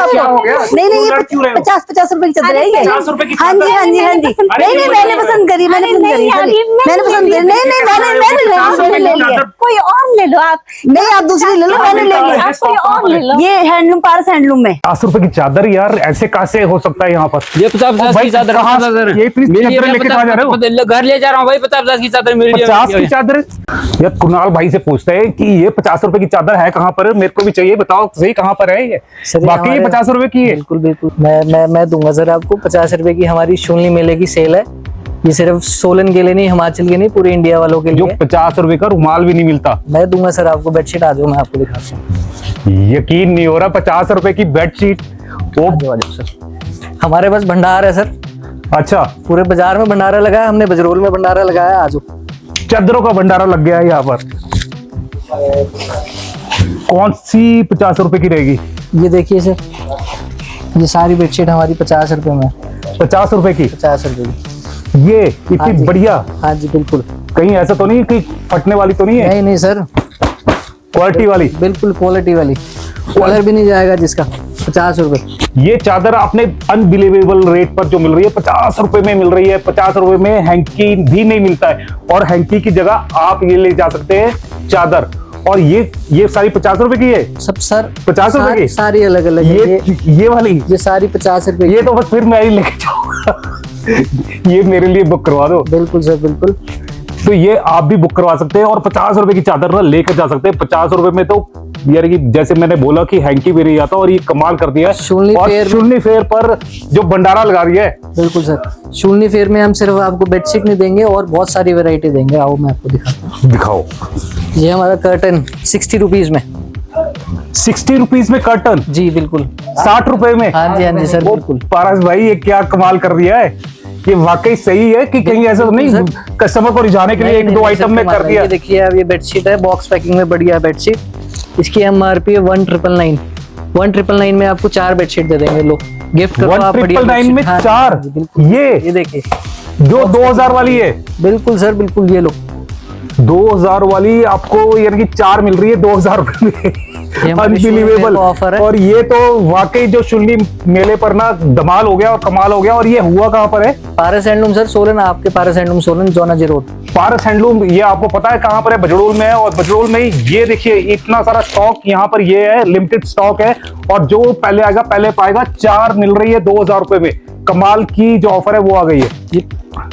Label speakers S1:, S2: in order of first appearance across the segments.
S1: क्या हो गया?
S2: नहीं नहीं,
S1: लड़ क्यों रहे हो?
S2: 50 रुपए की चादर है ये।
S1: 50 रुपए की
S2: हाँ जी, हाँ जी, हाँ जी। नहीं नहीं, मैंने पसंद करी, मैंने पसंद करी, मैंने पसंद करी। नहीं नहीं, मैंने ले लिया।
S3: कोई और ले लो आप।
S2: नहीं, आप दूसरी ले लो, मैंने ले लिया।
S3: आप कोई और ले लो।
S2: ये हैंडलूम, पारस हैंडलूम में।
S1: 50 रुपए की चादर यार, ऐसे कैसे हो सकता है यहाँ पर?
S4: ये 50 की चादर
S1: कहाँ ये इतनी चादर लेके कहाँ जा रहे हो?
S4: घर ले जा रहा हूँ भाई, 50 की चादर मेरे लिए।
S1: 50 की चादर? यार कुणाल भाई से पूछते हैं कि ये 50 रुपए की चादर है कहाँ पर? मेरे को भी चाहिए, बताओ सही कहाँ पर है ये? बाकी ये 50 रुपए की है।
S5: बिल्कुल बिल्कुल, मैं दूंगा सर आपको। 50 रुपए की हमारी शून्य मेले की सेल है। ये सिर्फ सोलन के लिए नहीं, हिमाचल के नहीं, पूरे इंडिया वालों के
S1: जो
S5: लिए।
S1: 50 रुपए का रुमाल भी नहीं मिलता।
S5: मैं दूंगा सर आपको। बेडशीट आ जाओ, मैं आपको दिखाता हूँ।
S1: यकीन नहीं हो रहा, 50 रुपए की बेडशीट।
S5: आ जाओ सर, हमारे पास भंडार है सर।
S1: अच्छा,
S5: पूरे बाजार में भंडारा लगा है, हमने बजरोल में भंडारा लगाया है। आ जाओ।
S1: चादरों का भंडारा लग गया है यहाँ पर। कौन सी 50 रुपए की रहेगी?
S5: ये देखिए सर, ये सारी बेडशीट हमारी 50 रुपए में।
S1: 50 रुपए की?
S5: 50 रुपए की।
S1: ये
S5: हाँ
S1: इतनी
S5: जी।
S1: बढ़िया?
S5: हाँ जी बिल्कुल।
S1: कहीं ऐसा तो नहीं कि फटने वाली तो नहीं है?
S5: नहीं नहीं सर,
S1: क्वालिटी वाली?
S5: बिल्कुल क्वालिटी वाली। कलर भी नहीं जाएगा जिसका। 50 रुपए।
S1: ये चादर आपने अनबिलीवेबल रेट पर जो मिल रही है, 50 रुपए में मिल रही है। 50 रुपए में हैंकी भी नहीं मिलता है, और हैंकी की जगह आप ये ले जा सकते हैं चादर। और ये सारी 50 रुपए की है
S5: सब सर
S1: 50 रुपए की?
S5: सारी अलग अलग है।
S1: ये वाली?
S5: ये सारी 50 रुपए
S1: ये तो बस फिर मैं ही लेके जाऊंगा। ये मेरे लिए बुक करवा दो।
S5: बिल्कुल सर बिल्कुल।
S1: तो ये आप भी बुक करवा सकते हैं, और 50 रुपए की चादर ना लेकर जा सकते हैं। 50 रुपए में तो यार कि जैसे मैंने बोला कि हैंकी भी नहीं आता, और ये कमाल कर दिया है। शून्य फेयर पर जो भंडारा लगा रही है।
S5: बिल्कुल सर, शून्य फेयर में हम सिर्फ आपको बेडशीट नहीं देंगे और बहुत सारी वैरायटी देंगे। आओ मैं आपको दिखाता हूँ।
S1: दिखाओ।
S5: ये हमारा कर्टन 60 रुपीज में।
S1: 60 रुपीज में कर्टन?
S5: जी बिल्कुल।
S1: 60 रुपए में?
S5: हाँ जी, हाँ जी सर बिल्कुल।
S1: पारस भाई ये क्या कमाल कर दिया है? ये वाकई सही है कि कहीं ऐसा तो नहीं कस्टमर को रिझाने के लिए एक दो आइटम में कर दिया?
S5: ये देखिए, अब ये बेडशीट है बॉक्स पैकिंग में, बढ़िया बेडशीट। इसकी MRP है 1999। 1999 में आपको 4 बेडशीट दे देंगे। लो गिफ्ट करो आप।
S1: 1999 में 4?
S5: ये देखिए,
S1: जो 2000 वाली है?
S5: बिल्कुल सर बिल्कुल। ये लो
S1: 2000 वाली आपको यानी कि 4 मिल रही है 2000 रुपए में। अनबिलीवेबल
S5: ऑफर है।
S1: और ये तो वाकई जो शून्य मेले पर ना धमाल हो गया और कमाल हो गया। और ये हुआ कहाँ पर है?
S5: पारस हैंडलूम सर, सोलन। आपके पारस हैंडलूम सोलन, जोनाजी रोड।
S1: पारस हैंडलूम ये आपको पता है कहाँ पर है? बजरोल में है। और बजरोल में ये देखिए इतना सारा स्टॉक यहाँ पर ये है, लिमिटेड स्टॉक है। और जो पहले आएगा पहले पाएगा। 4 मिल रही है 2000 रुपए में। कमाल की जो ऑफर है वो आ गई है।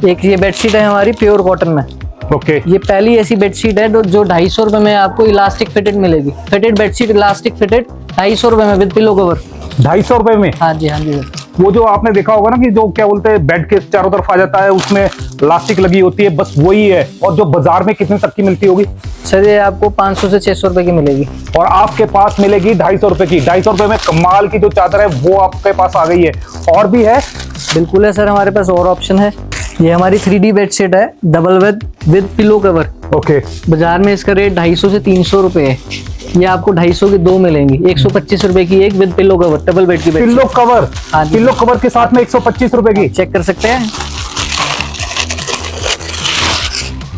S5: एक ये बेडशीट है हमारी प्योर कॉटन में।
S1: ओके।
S5: ये पहली ऐसी बेडशीट है जो 250 रुपए में आपको इलास्टिक फिटेड मिलेगी। फिटेड बेडशीट इलास्टिक फिटेड 250 रुपए में विद पिलो कवर।
S1: 250 रुपए में?
S5: हाँ जी, हाँ जी सर।
S1: वो जो आपने देखा होगा ना कि जो क्या बोलते हैं बेड के चारों तरफ आ जाता है, उसमें इलास्टिक लगी होती है, बस वही है। और जो बाजार में कितने तक की मिलती होगी?
S5: सर ये आपको 500 से 600 रुपए की मिलेगी।
S1: और आपके पास मिलेगी 250 रुपए की। 250 रुपए में कमाल की जो चादर है वो आपके पास आ गई है। और भी है?
S5: बिल्कुल है सर, हमारे पास और ऑप्शन है। ये हमारी 3D बेडशीट है, double bed with pillow cover.
S1: Okay.
S5: बाजार में इसका रेट 250 से 300 रुपए है। ये आपको 250 की 2 मिलेंगी। 125 रुपए की एक with pillow cover, double bed की बेडशीट।
S1: Pillow cover?
S5: हाँ जी।
S1: पिलो कवर के साथ में 125 रुपए की।
S5: चेक कर सकते हैं।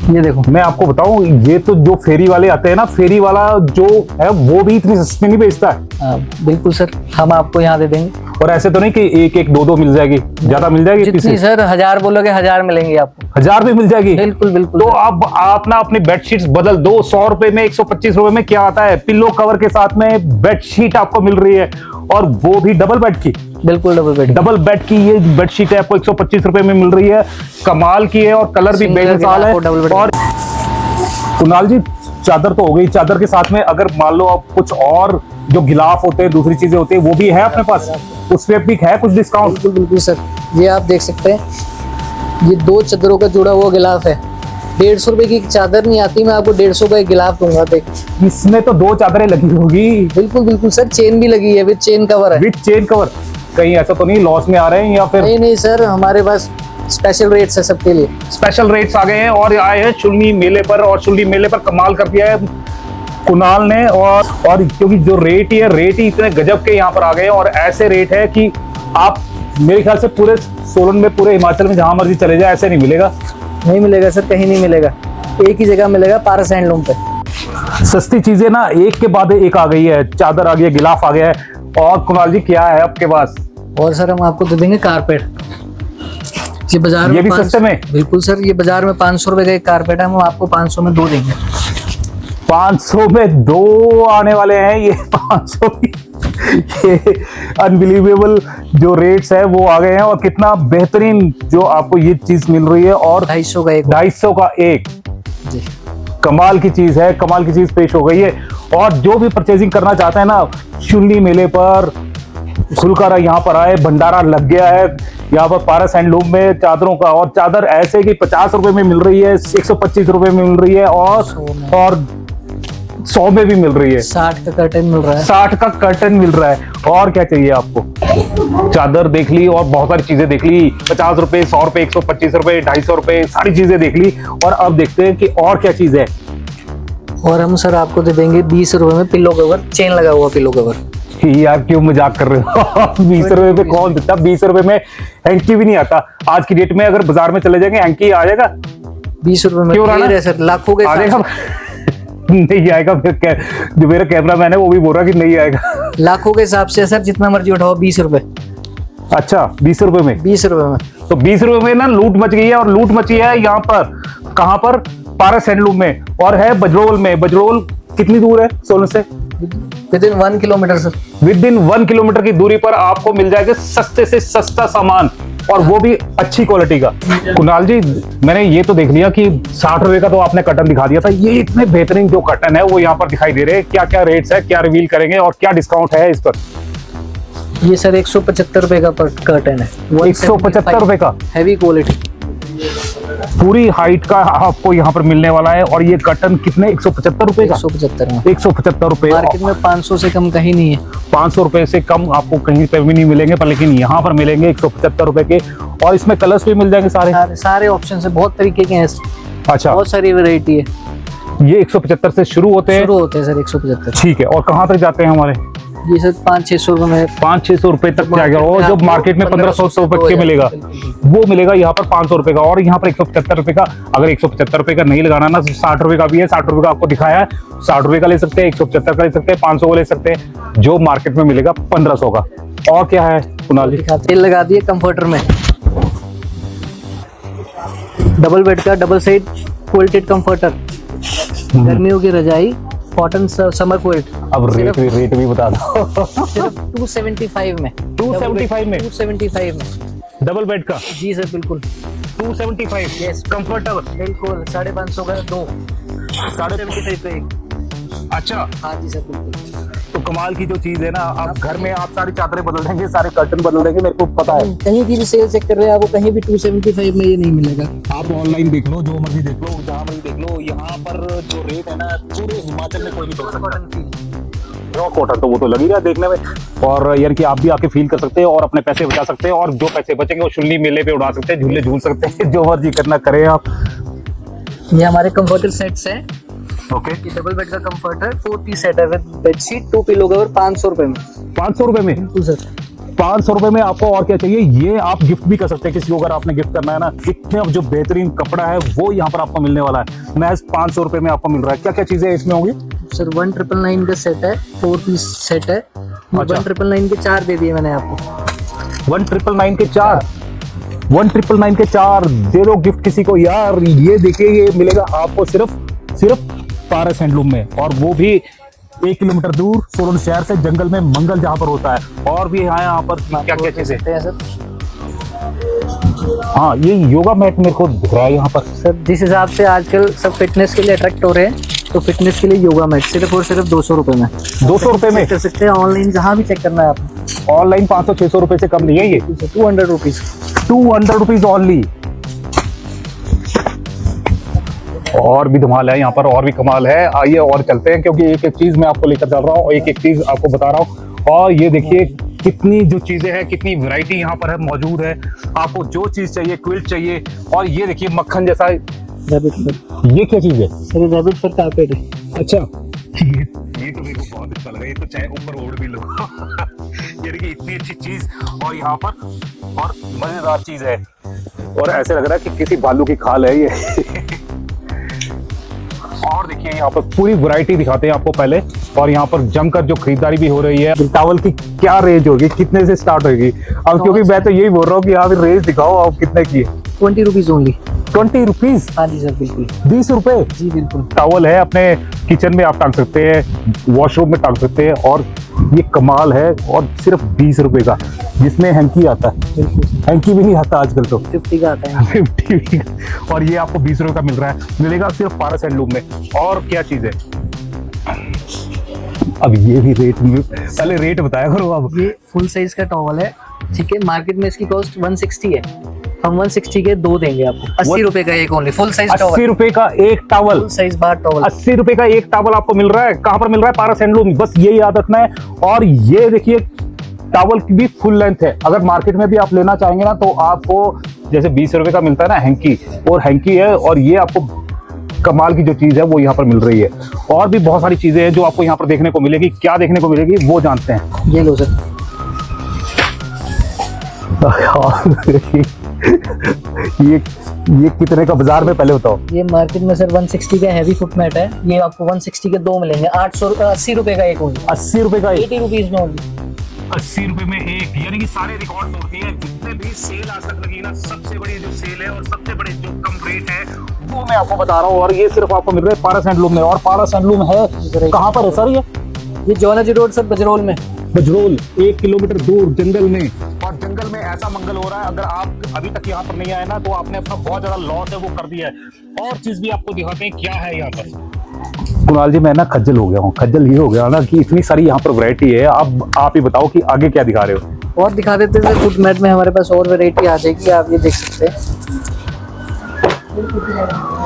S5: ये देखो,
S1: मैं आपको बताऊं, ये तो जो फेरी वाले आते हैं ना, फेरी वाला जो है वो भी इतनी सस्ती नहीं बेचता है।
S5: बिल्कुल सर, हम आपको यहाँ दे देंगे।
S1: और ऐसे तो नहीं कि एक एक दो दो मिल जाएगी, ज्यादा मिल जाएगी?
S5: जितनी सर 1000 बोलोगे 1000 मिलेंगी आपको।
S1: 1000 भी मिल जाएगी?
S5: बिल्कुल बिल्कुल।
S1: तो अब आप ना अपनी बेडशीट्स बदल दो। 100 रुपए में 125 रुपए में क्या आता है? पिलो कवर के साथ में बेडशीट आपको मिल रही है, और वो भी डबल बेड की।
S5: बिल्कुल डबल बेड
S1: की ये बेडशीट है आपको 125 रुपए में मिल रही है। कमाल की है, और कलर भी बेमिसाल है। और कुणाल जी, चादर तो हो गई। चादर के साथ में अगर मान लो आप कुछ और जो गिलाफ होते हैं, दूसरी चीजें होती है, वो भी है अपने पास? उस पे भी है कुछ डिस्काउंट?
S5: बिल्कुल बिल्कुल सर, ये आप देख सकते हैं। ये 2 चादरों का जुड़ा हुआ गिलाफ है। 150 रुपए की चादर नहीं आती, मैं आपको 150 का एक गिलाफ दूंगा। देख,
S1: इसमें तो 2 चादरें लगी होगी।
S5: बिल्कुल बिल्कुल सर, चेन भी लगी है, विद चेन कवर है।
S1: With chain cover? कहीं ऐसा तो नहीं लॉस में आ रहे हैं या फिर?
S5: नहीं सर, हमारे पास स्पेशल रेट्स है सबके लिए।
S1: स्पेशल रेट्स आ गए हैं और आए हैं शून्य मेले पर। और शून्य मेले पर कमाल कर दिया है कुणाल ने। और क्योंकि जो रेट ही इतने गजब के यहाँ पर आ गए हैं। और ऐसे रेट है कि आप मेरे ख्याल से पूरे सोलन में, पूरे हिमाचल में जहां मर्जी चले जाए, ऐसे नहीं मिलेगा।
S5: नहीं मिलेगा सर, कहीं नहीं मिलेगा। एक ही जगह मिलेगा, पारस हैंडलूम पे।
S1: सस्ती चीजें ना एक के बाद एक आ गई है। चादर आ गई है, गिलाफ आ गया है, और कुणाल जी क्या है आपके पास?
S5: और सर हम आपको दे देंगे कारपेट। ये बाजार में
S1: ये भी
S5: 500
S1: सस्ते में?
S5: बिल्कुल सर, ये बाजार में 500 रुपए का एक कारपेट है, हम आपको 500 में 2 देंगे।
S1: 500 में 2 आने वाले हैं ये 500 ये अनबिलीवेबल जो रेट्स है वो आ गए हैं। और कितना बेहतरीन जो आपको ये चीज मिल रही है, और
S5: 250 का एक।
S1: 250 का एक।
S5: जी
S1: कमाल की चीज है, कमाल की चीज पेश हो गई है। और जो भी परचेजिंग करना चाहते हैं ना, शुल्ली मेले पर खुलकर यहाँ पर आए, भंडारा लग गया है यहाँ पर पारस हैंडलूम में चादरों का। और चादर ऐसे कि 50 रुपए में मिल रही है, 125 रुपए में मिल रही है, और 100 में भी मिल रही है।
S5: 60 का कर्टन मिल रहा है।
S1: 60 का कर्टन मिल रहा है। और क्या चाहिए आपको? चादर देख ली और बहुत सारी चीजें देख ली, 50 रुपए, 100 रुपए, 125 रुपए, 250 रुपए, सारी चीजें देख ली। और अब देखते हैं कि और क्या चीज है।
S5: और हम सर आपको दे देंगे 20 रुपए में पिलो कवर, चेन लगा हुआ पिलो कवर।
S1: यार क्यों मजाक कर रहे हो? 20 रुपए में कौन देता? 20 रुपए में हैंकी भी नहीं आता आज की डेट में। अगर बाजार में चले जाएंगे हैंकी आ जाएगा
S5: 20 रुपए में।
S1: क्यों राणा?
S5: सर लाखों के
S1: आ जाएगा नहीं आएगा। फिर जो मेरा कैमरामैन है वो भी बोल रहा कि नहीं आएगा।
S5: लाखों के हिसाब से सर, जितना मर्जी उठाओ 20 रुपए।
S1: अच्छा 20 रुपए में?
S5: 20 रुपए में।
S1: तो 20 रुपए में ना लूट मच गई है। और लूट मची है यहाँ पर, कहां पर? पारस हैंडलूम में, और है बजरोल में। बजरोल कितनी दूर है सोलन से?
S5: Within 1 kilometre sir.
S1: Within 1 kilometre की दूरी पर आपको मिल जाएगा सस्ते से सस्ता सामान, और वो भी अच्छी क्वालिटी का। कुणाल जी मैंने ये तो देख लिया कि 60 रुपए का तो आपने कर्टन दिखा दिया था। ये इतने बेहतरीन जो कर्टन है वो यहाँ पर दिखाई दे रहे हैं। क्या क्या रेट्स है, क्या रिवील करेंगे और क्या डिस्काउंट है इस पर?
S5: ये सर 175 रुपए का कर्टन है।
S1: 175 रुपए का
S5: हैवी क्वालिटी,
S1: पूरी हाइट का आपको यहाँ पर मिलने वाला है। और ये कर्टन कितने? 175 रुपए का?
S5: 175 में।
S1: 175 रुपए।
S5: मार्केट में 500 से कम कहीं नहीं है।
S1: 500 रुपए से कम आपको कहीं पे भी नहीं मिलेंगे, पर लेकिन यहाँ पर मिलेंगे 175 रुपए के। और इसमें कलर्स भी मिल जाएंगे सारे
S5: सारे ऑप्शन है, बहुत तरीके के हैं।
S1: अच्छा,
S5: बहुत सारी वैरायटी है।
S1: ये 175 से शुरू होते हैं?
S5: शुरू होते हैं सर 175।
S1: ठीक है। और कहाँ तक जाते हैं हमारे?
S5: ये सर 500-600 रुपए में।
S1: 500-600 रुपए तक जाएगा। और जो मार्केट में 1500 रुपए के मिलेगा वो मिलेगा यहाँ पर 500 रुपए का। और यहाँ पर 175 रुपए का। अगर 175 रुपए का नहीं लगाना ना, 60 रुपए का भी है। 60 रुपए का आपको दिखाया है, 60 रुपए का ले सकते हैं, 175 का ले सकते हैं, 500 का ले सकते हैं। जो मार्केट में मिलेगा 1500 का। और क्या है कुणाल जी?
S5: तेल लगा दिए कंफर्टर में, डबल बेड का, डबल साइड क्वालिटेड कंफर्टर, गर्मियों की रजाई, कॉटन समर कोट।
S1: अब रेट भी बता दो।
S5: सिर्फ 275 में।
S1: 275 में?
S5: 275 में
S1: डबल बेड का?
S5: जी सर बिल्कुल।
S1: 275
S5: यस
S1: कंफर्टेबल।
S5: बिल्कुल 550 का 2, 775 का 1।
S1: अच्छा
S5: हाँ जी सर बिल्कुल।
S1: तो कमाल की जो चीज है ना, आप घर में आप सारी चादरें बदल देंगे, सारे कर्टन बदल देंगे, मेरे को पता है।
S5: कहीं की भी सेल चेक कर रहे हैं, आपको कहीं भी 275 में ये नहीं मिलेगा।
S1: आप ऑनलाइन देख लो, जो मर्जी देख लो, जहाँ मर्जी देख लो, यहाँ पर जो रेट है ना पूरे हिमाचल में कोई नहीं तोड़ सकता। प्योर कॉटन तो वो तो लग ही रहा है देखने में। और यानी कि आप भी आके फील कर सकते हैं और अपने पैसे बचा सकते हैं। और जो पैसे बचेंगे वो शुल्ली मेले पे उड़ा सकते हैं, झूले झूल सकते हैं, जो मर्जी करना करें आप।
S5: ये हमारे कंफर्टर सेट्स हैं।
S1: ओके।
S5: ये डबल बेड का कंफर्टर 4 पीस सेट है विद बेडशीट, 2 पिलो कवर, 500 रुपए में।
S1: 500 रुपए में?
S5: बिल्कुल सर।
S1: 500 रुपए में आपको और क्या चाहिए? ये आप गिफ्ट भी कर सकते हैं किसी को, अगर आपने गिफ्ट करना है ना। इतने जो बेहतरीन कपड़ा है वो यहाँ पर आपको मिलने वाला है, महज 500 रुपए में आपको मिल रहा है। क्या क्या चीजें इसमें होंगी
S5: सर? 1999 का सेट है, 4 पीस सेट है। 1999 के 4 दे दिए मैंने आपको।
S1: 1999 के 4? 1999 के 4 दे दो गिफ्ट किसी को यार। ये देखिए, ये मिलेगा आपको सिर्फ पारस हैंडलूम में, और वो भी 1 किलोमीटर दूर सोलन शहर से, जंगल में मंगल जहाँ पर होता है। और भी यहाँ पर क्या क्या चीजें
S5: हैं सर?
S1: हाँ, ये योगा मैट मेरे को दिख रहा है यहाँ पर।
S5: सर जिस हिसाब से आजकल सब फिटनेस के लिए अट्रैक्ट हो रहे हैं, तो फिटनेस के लिए योगा मैट सिर्फ और सिर्फ 200 रुपए में।
S1: 200 रुपए में
S5: कर सकते हैं ऑनलाइन, जहाँ भी चेक करना है आपको।
S1: ऑनलाइन 500-600 रुपए से कम नहीं है ये।
S5: 200 रुपीज।
S1: 200 rupees only. और भी धमाल है यहाँ पर, और भी कमाल है। आइए और चलते हैं, क्योंकि एक एक चीज मैं आपको लेकर चल रहा हूँ, एक एक चीज आपको बता रहा हूँ। और ये देखिए कितनी जो चीजें हैं, कितनी वैरायटी यहाँ पर है, मौजूद है। आपको जो चीज चाहिए, क्विल्ट चाहिए। और ये देखिए मक्खन जैसा,
S5: रैबिट फर।
S1: ये क्या चीज है?
S5: सर रैबिट फर कारपेट है।
S1: अच्छा, ये तो मेरे को बहुत अच्छा लगा। ये तो चाहे ऊपर ओढ़ भी लो। यानी कि इतनी अच्छी चीज, और यहाँ पर और मजेदार चीज है, और ऐसे लग रहा है कि किसी भालू की खाल है ये। और और देखिए यहाँ पर पूरी वैरायटी दिखाते हैं आपको पहले, और यहाँ पर जमकर जो खरीदारी भी हो रही है। टॉवल की क्या रेंज होगी, कितने से स्टार्ट होगी अब, क्योंकि मैं तो यही बोल रहा हूँ कि यहाँ रेंज दिखाओ आप कितने की है।
S5: 20 रुपीज ओनली।
S1: 20 रुपीज?
S5: हाँ जी सर बिल्कुल।
S1: 20 रुपए?
S5: जी बिल्कुल।
S1: टॉवल है, अपने किचन में आप टांग सकते हैं, वॉशरूम में टांग सकते हैं, और ये कमाल है। और सिर्फ 20 रुपए का, जिसमें हैंकी आता है।
S5: बिल्कुल।
S1: हैंकी भी नहीं आता आजकल तो,
S5: 50 का आता है।
S1: 50 और ये आपको 20 रुपए का मिल रहा है, मिलेगा सिर्फ पारस हैंडलूम में। और क्या चीज है अब, ये भी रेट में पहले रेट बताया करो अब।
S5: ये फुल साइज का टॉवल है, ठीक है। मार्केट में इसकी कॉस्ट 160 है, हम 160 के 2 देंगे आपको। 80 रुपए का एक ओनली फुल साइज टॉवल।
S1: 80 रुपए का एक टॉवल,
S5: फुल साइज बार टॉवल।
S1: 80 रुपए का एक टॉवल आपको मिल रहा है। कहां पर मिल रहा है? पारस हैंडलूम, बस ये याद रखना है। और ये देखिए टॉवल की भी फुल लेंथ है। अगर मार्केट में भी आप लेना चाहेंगे ना, तो आपको जैसे 20 रुपए का मिलता है ना हैंकी, और हैंकी है, और ये आपको कमाल की जो चीज है वो यहाँ पर मिल रही है। और भी बहुत सारी चीजें हैं जो आपको यहाँ पर देखने को मिलेगी। क्या देखने को मिलेगी वो जानते हैं।
S5: ये लो सर।
S1: ये कितने का बाजार में, पहले बताओ।
S5: ये मार्केट में सर 160 का हैवी फुट मैट है, ये आपको 160 के 2 मिलेंगे। 80 रुपए का एक ओनली।
S1: 80 रुपए का एक?
S5: 80 रुपीज में ओनली।
S1: 80 रुपए में एक, यानी कि सारे रिकॉर्ड तोड़ती है। जितने भी सेल आज तक लगी ना, सबसे बड़ी जो सेल है और सबसे बड़े जो कम रेट है वो मैं आपको बता रहा हूँ। और ये सिर्फ आपको मिल रहा है पारस हैंडलूम में। और पारस हैंडलूम है कहाँ पर है सर?
S5: ये जॉर्जी रोड सर, बजरोल में।
S1: बजरोल 1 किलोमीटर दूर जंगल में। और जंगल में ऐसा मंगल हो रहा है, अगर आप अभी तक यहाँ पर नहीं आए ना, तो आपने अपना बहुत ज्यादा लॉस है वो कर दिया है। और चीज भी आपको दिखाते हैं क्या है यहाँ पर। कुणाल जी मैं ना खज्जल हो गया हूँ। खज्जल ये हो गया ना कि इतनी सारी यहाँ पर वैरायटी है। अब आप ही बताओ कि आगे क्या दिखा रहे हो।
S5: और दिखा देते हैं फुट मैट में, हमारे पास और वैरायटी आ जाएगी, आप ये देख सकते हैं।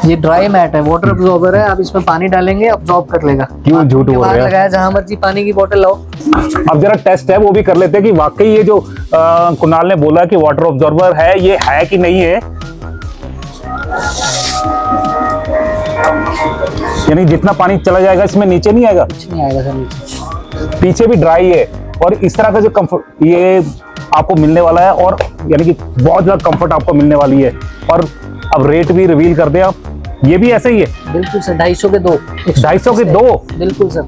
S5: ये ड्राई मैट है, वाटर अब्जॉर्बर है, आप इसमें पानी डालेंगे अब्जॉर्ब कर लेगा।
S1: क्यों झूठ बोल रहे हैं?
S5: लगाया जहां मर्जी पानी की बोतल लाओ।
S1: अब जरा टेस्ट है वो भी कर लेते हैं कि वाकई ये जो कुणाल ने बोला कि वाटर ऑब्जॉर्वर है, ये है कि नहीं है। यानी जितना पानी चला जाएगा इसमें नीचे नहीं आएगा?
S5: कुछ नहीं आएगा सर नीचे।
S1: पीछे भी ड्राई है, और इस तरह का जो कंफर्ट ये आपको मिलने वाला है, और यानी कि बहुत ज्यादा कंफर्ट आपको मिलने वाली है। और अब रेट भी रिवील कर दे आप। ये भी ऐसे ही है?
S5: बिल्कुल सर, 250 के 2।
S1: 250 के 2?
S5: बिल्कुल सर।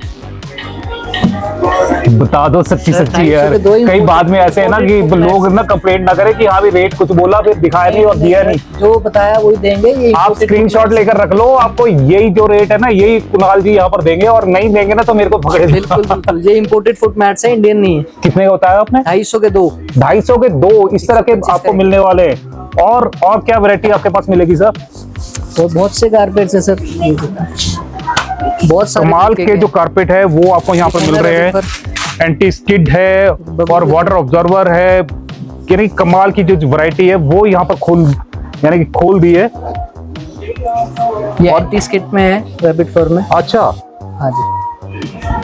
S1: बता दो सच्ची सच्ची यार। कई बाद में ऐसे है ना कि लोग ना कंप्लेंट ना करें कि हाँ भी रेट कुछ बोला फिर दिखाया नहीं और दिया नहीं।
S5: जो बताया वही देंगे। ये
S1: आप स्क्रीनशॉट लेकर रख लो, आपको यही जो रेट है ना यही कुणाल जी यहाँ पर देंगे, और नहीं देंगे ना तो मेरे को पकड़े।
S5: बिल्कुल बिल्कुल, ये इंपोर्टेड फुट मैट्स है, इंडियन नहीं है।
S1: कितने का बताया आपने?
S5: 250 के 2।
S1: 250 के 2 इस तरह के आपको मिलने वाले हैं। और क्या वैरायटी आपके पास मिलेगी सर?
S5: तो बहुत से कारपेट्स है सर, बहुत सारे
S1: कमाल के जो कारपेट है वो आपको यहाँ पर मिल रहे हैं। एंटी स्किड है और वाटर ऑब्जर्वर है, यानी कमाल की जो वैरायटी है वो यहाँ पर खोल दी है।
S5: ये एंटी स्किड में है, रैबिट फर में।
S1: अच्छा
S5: हाँ जी।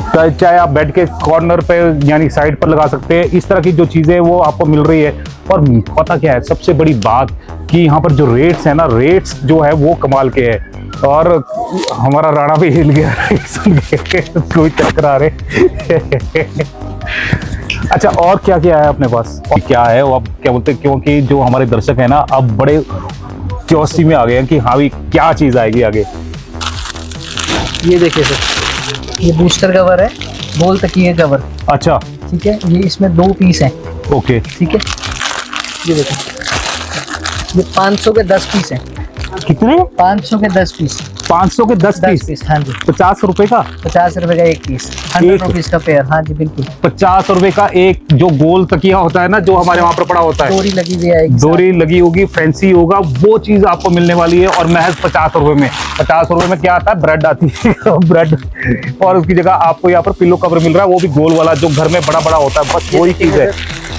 S1: तो चाहे आप बेड के कॉर्नर पे यानी साइड पर लगा सकते हैं, इस तरह की जो चीजें वो आपको मिल रही है। और पता क्या है सबसे बड़ी बात कि यहाँ पर जो रेट्स है ना, रेट्स जो है वो कमाल के है। और हमारा राणा भी हिल गया कोई चक्कर आ रहे। अच्छा और क्या क्या है अपने पास? और क्या है वो, अब क्या बोलते हैं, क्योंकि जो हमारे दर्शक है ना अब बड़े क्यूरियोसिटी में आ गए हैं कि हाँ भी क्या चीज आएगी आगे।
S5: ये देखिए सर, ये बूस्टर कवर है, गोल तकिए कवर।
S1: अच्छा
S5: ठीक है, ये इसमें 2 पीस हैं।
S1: ओके
S5: ठीक है, ये देखो, ये 500 के 10 पीस हैं।
S1: कितने?
S5: 500 के 10 पीस।
S1: 500 के 10 पीस?
S5: हाँ जी।
S1: 50 रुपए का?
S5: 50 रुपए का एक पीस, 100 रुपीज का पेयर। हाँ जी बिल्कुल।
S1: 50 रुपए का एक जो गोल तकिया होता है ना, जो हमारे वहां पर पड़ा होता है,
S5: डोरी लगी हुई आएगी,
S1: डोरी लगी होगी, फैंसी होगा, वो चीज आपको मिलने वाली है। और महज 50 रुपए में। 50 रुपए में क्या आता है? ब्रेड आती है ब्रेड। और उसकी जगह आपको यहाँ पर पिलो कवर मिल रहा है, वो भी गोल वाला जो घर में बड़ा बड़ा होता है। बस वही चीज है।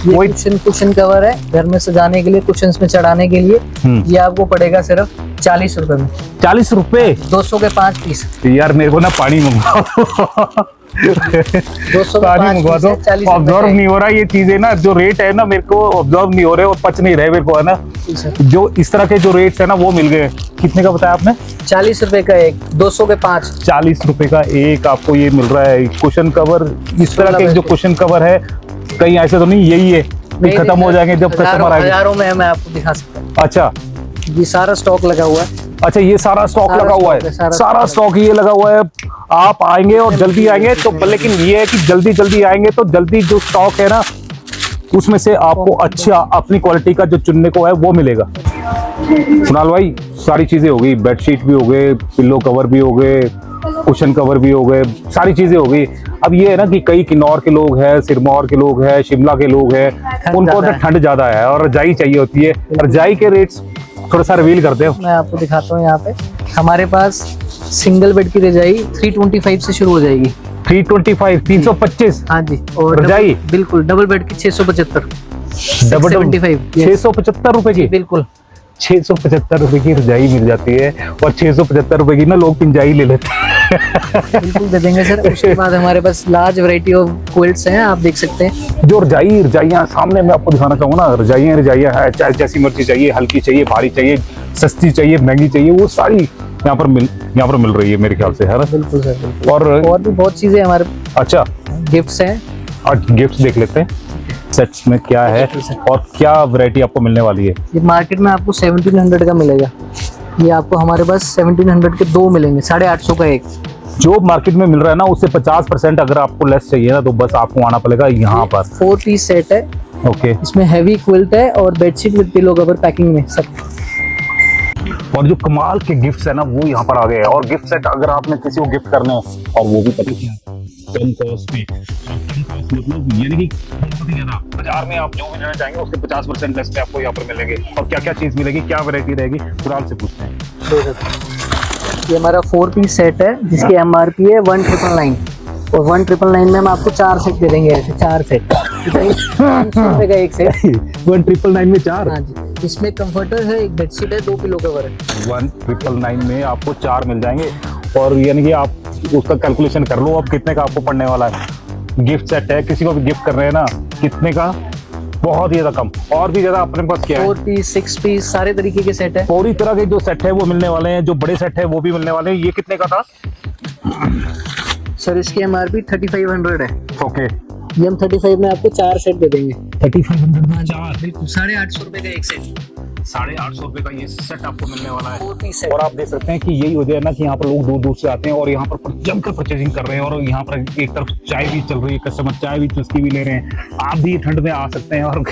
S5: वही कुशन कवर है, घर में सजाने के लिए, कुशन में चढ़ाने के लिए। ये आपको पड़ेगा सिर्फ 40 रुपए में।
S1: 40 रुपए?
S5: 200 के 5 पीस।
S1: यार मेरे को ना पानी मंगवा दो।
S5: 200
S1: पानी मंगवा दो।
S5: 40
S1: ऑब्जर्व नहीं हो रहा ये चीजें ना, जो रेट है ना मेरे को ऑब्जर्व नहीं हो रहे और पच नहीं रहे मेरे को, है ना। जो इस तरह के जो रेट्स है ना वो मिल गए। कितने का बताया आपने?
S5: 40 रुपए का एक, 200 के 5।
S1: 40 रुपए का एक आपको ये मिल रहा है कुशन कवर। इस तरह के जो कुशन कवर है, कहीं ऐसे तो नहीं यही है कि खत्म हो जाएंगे जब कस्टमर आएंगे?
S5: हजारों में मैं आपको दिखा सकता हूँ।
S1: अच्छा,
S5: ये सारा स्टॉक लगा हुआ है।
S1: अच्छा ये सारा स्टॉक
S5: सारा
S1: लगा हुआ
S5: stock
S1: है,
S5: है, सारा
S1: सारा स्टॉक ये लगा हुआ है। आप आएंगे और जल्दी आएंगे तो, लेकिन ये है कि जल्दी जल्दी आएंगे तो जल्दी जो स्टॉक है ना उसमें से आपको अच्छा अपनी क्वालिटी का जो चुनने को है वो मिलेगा। कुणाल भाई सारी चीजें हो गई, बेडशीट भी हो गए, पिल्लो कवर भी हो गए, कुशन कवर भी हो गए, सारी चीजें हो गई। अब ये है ना कि कई किन्नौर के लोग हैं, सिरमौर के लोग हैं, शिमला के लोग हैं, उनको तो ठंड ज्यादा है और रजाई चाहिए होती है। रजाई के रेट्स थोड़ा सा रिवील करते हो।
S5: मैं आपको दिखाता हूँ यहाँ पे हमारे पास सिंगल बेड की रजाई 325 से शुरू हो जाएगी।
S1: 325 325
S5: हाँ जी, और
S1: रजाई?
S5: बिल्कुल डबल बेड की 675
S1: डबल
S5: 675
S1: 675 रुपए की,
S5: बिल्कुल
S1: 675 रुपए की रजाई मिल जाती है और 675 रुपए की ना लोग पिंजाई ले लेते हैं।
S5: बिल्कुल दे देंगे सर। उसके बाद हमारे पास लार्ज वैरायटी ऑफ क्विल्ट्स हैं, आप देख सकते हैं।
S1: जो रजाइयाँ सामने मैं आपको दिखाना चाहूंगा ना, रजाइयाँ है, चाहे जैसी मर्जी चाहिए, हल्की चाहिए, भारी चाहिए, सस्ती चाहिए, महंगी चाहिए, वो सारी यहाँ पर मिल रही है मेरे ख्याल से, है ना?
S5: बिल्कुल सर, बिल्कुल।
S1: और
S5: भी बहुत चीजें हमारे
S1: अच्छा
S5: गिफ्ट्स हैं।
S1: और गिफ्ट्स देख लेते हैं सेट्स में क्या है और क्या वैरायटी आपको मिलने वाली है।
S5: ये मार्केट में आपको 1700 का मिलेगा, ये आपको हमारे पास 1700 के 2 मिलेंगे, 850 का एक।
S1: जो मार्केट में मिल रहा है ना उससे 50% अगर आपको लेस चाहिए ना तो बस आपको आना पड़ेगा यहाँ पर।
S5: 4 पीस सेट है,
S1: ओके।
S5: इसमें हैवी क्विल्ट है और bedsheet with pillow cover packing में सब।
S1: और जो कमाल के गिफ्ट्स है ना वो यहाँ पर आ गए हैं। और गिफ्ट सेट अगर आपने किसी को गिफ्ट करने हो और वो भी पता क्या कम कॉस्ट में, मतलब यानी कि बहुत ही ज्यादा बाजार में आप जो भी लेना चाहेंगे उसके 50% लेस पे आपको यहाँ पर मिलेंगे। और क्या क्या चीज मिलेगी, क्या वैरायटी रहेगी, कुणाल से पूछते हैं।
S5: ये हमारा 4 पीस सेट है जिसकी MRP है 1999 और 1999 में हम आपको 4 सेट दे देंगे, ऐसे 4 सेट 500 रुपए का एक सेट।
S1: 1999 में 4?
S5: हाँ जी, इसमें कंफर्टर है, एक बेडशीट है, 2 पिलो कवर है।
S1: 1999 में आपको 4 मिल जाएंगे। और यानी कि आप उसका कैलकुलेशन कर लो अब कितने का आपको पड़ने वाला है। गिफ्ट सेट है, किसी को भी गिफ्ट कर रहे हैं ना, कितने का, बहुत ही ज्यादा कम। और भी ज्यादा अपने पास क्या है,
S5: 4 पीस 6 पीस सारे तरीके के सेट है।
S1: पूरी तरह के जो सेट है वो मिलने वाले हैं, जो बड़े सेट है वो भी मिलने वाले हैं। ये कितने का था
S5: सर? इसकी MRP 3500 है।
S1: ओके,
S5: ये हम 35 में आपको 4 सेट दे देंगे।
S1: 3500 में 4,
S5: बिल्कुल 850 रुपए का एक सेट,
S1: 850 रुपए का ये सेट आपको मिलने वाला है।
S5: 4 पीस सेट।
S1: और आप देख सकते हैं कि यही वजह है ना कि यहाँ पर लोग दूर दूर से आते हैं और यहाँ पर जमकर परचेजिंग कर रहे हैं। और यहाँ पर एक तरफ चाय भी चल रही है, कस्टमर चाय भी चुस्की भी ले रहे हैं। आप भी ठंड में आ सकते हैं और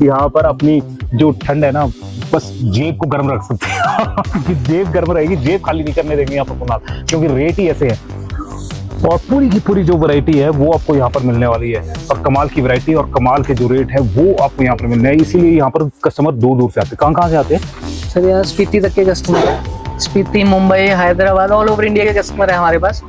S1: यहाँ पर अपनी जो ठंड है ना बस जेब को गर्म रख सकते हैं। जेब गर्म रहेगी, जेब खाली नहीं करने देंगे यहाँ पर कुणाल, क्योंकि रेट ही ऐसे है। और पूरी की पूरी जो वैरायटी है वो आपको यहाँ पर मिलने वाली है। और कमाल की वैरायटी और कमाल के जो रेट है वो आपको यहाँ पर मिलने हैं। इसीलिए यहाँ पर कस्टमर दूर दूर से आते हैं। कहाँ से आते हैं
S5: सर? यहाँ स्पीति तक के कस्टमर है, Spiti, Mumbai, Hyderabad, all over India के कस्टमर है हमारे पास,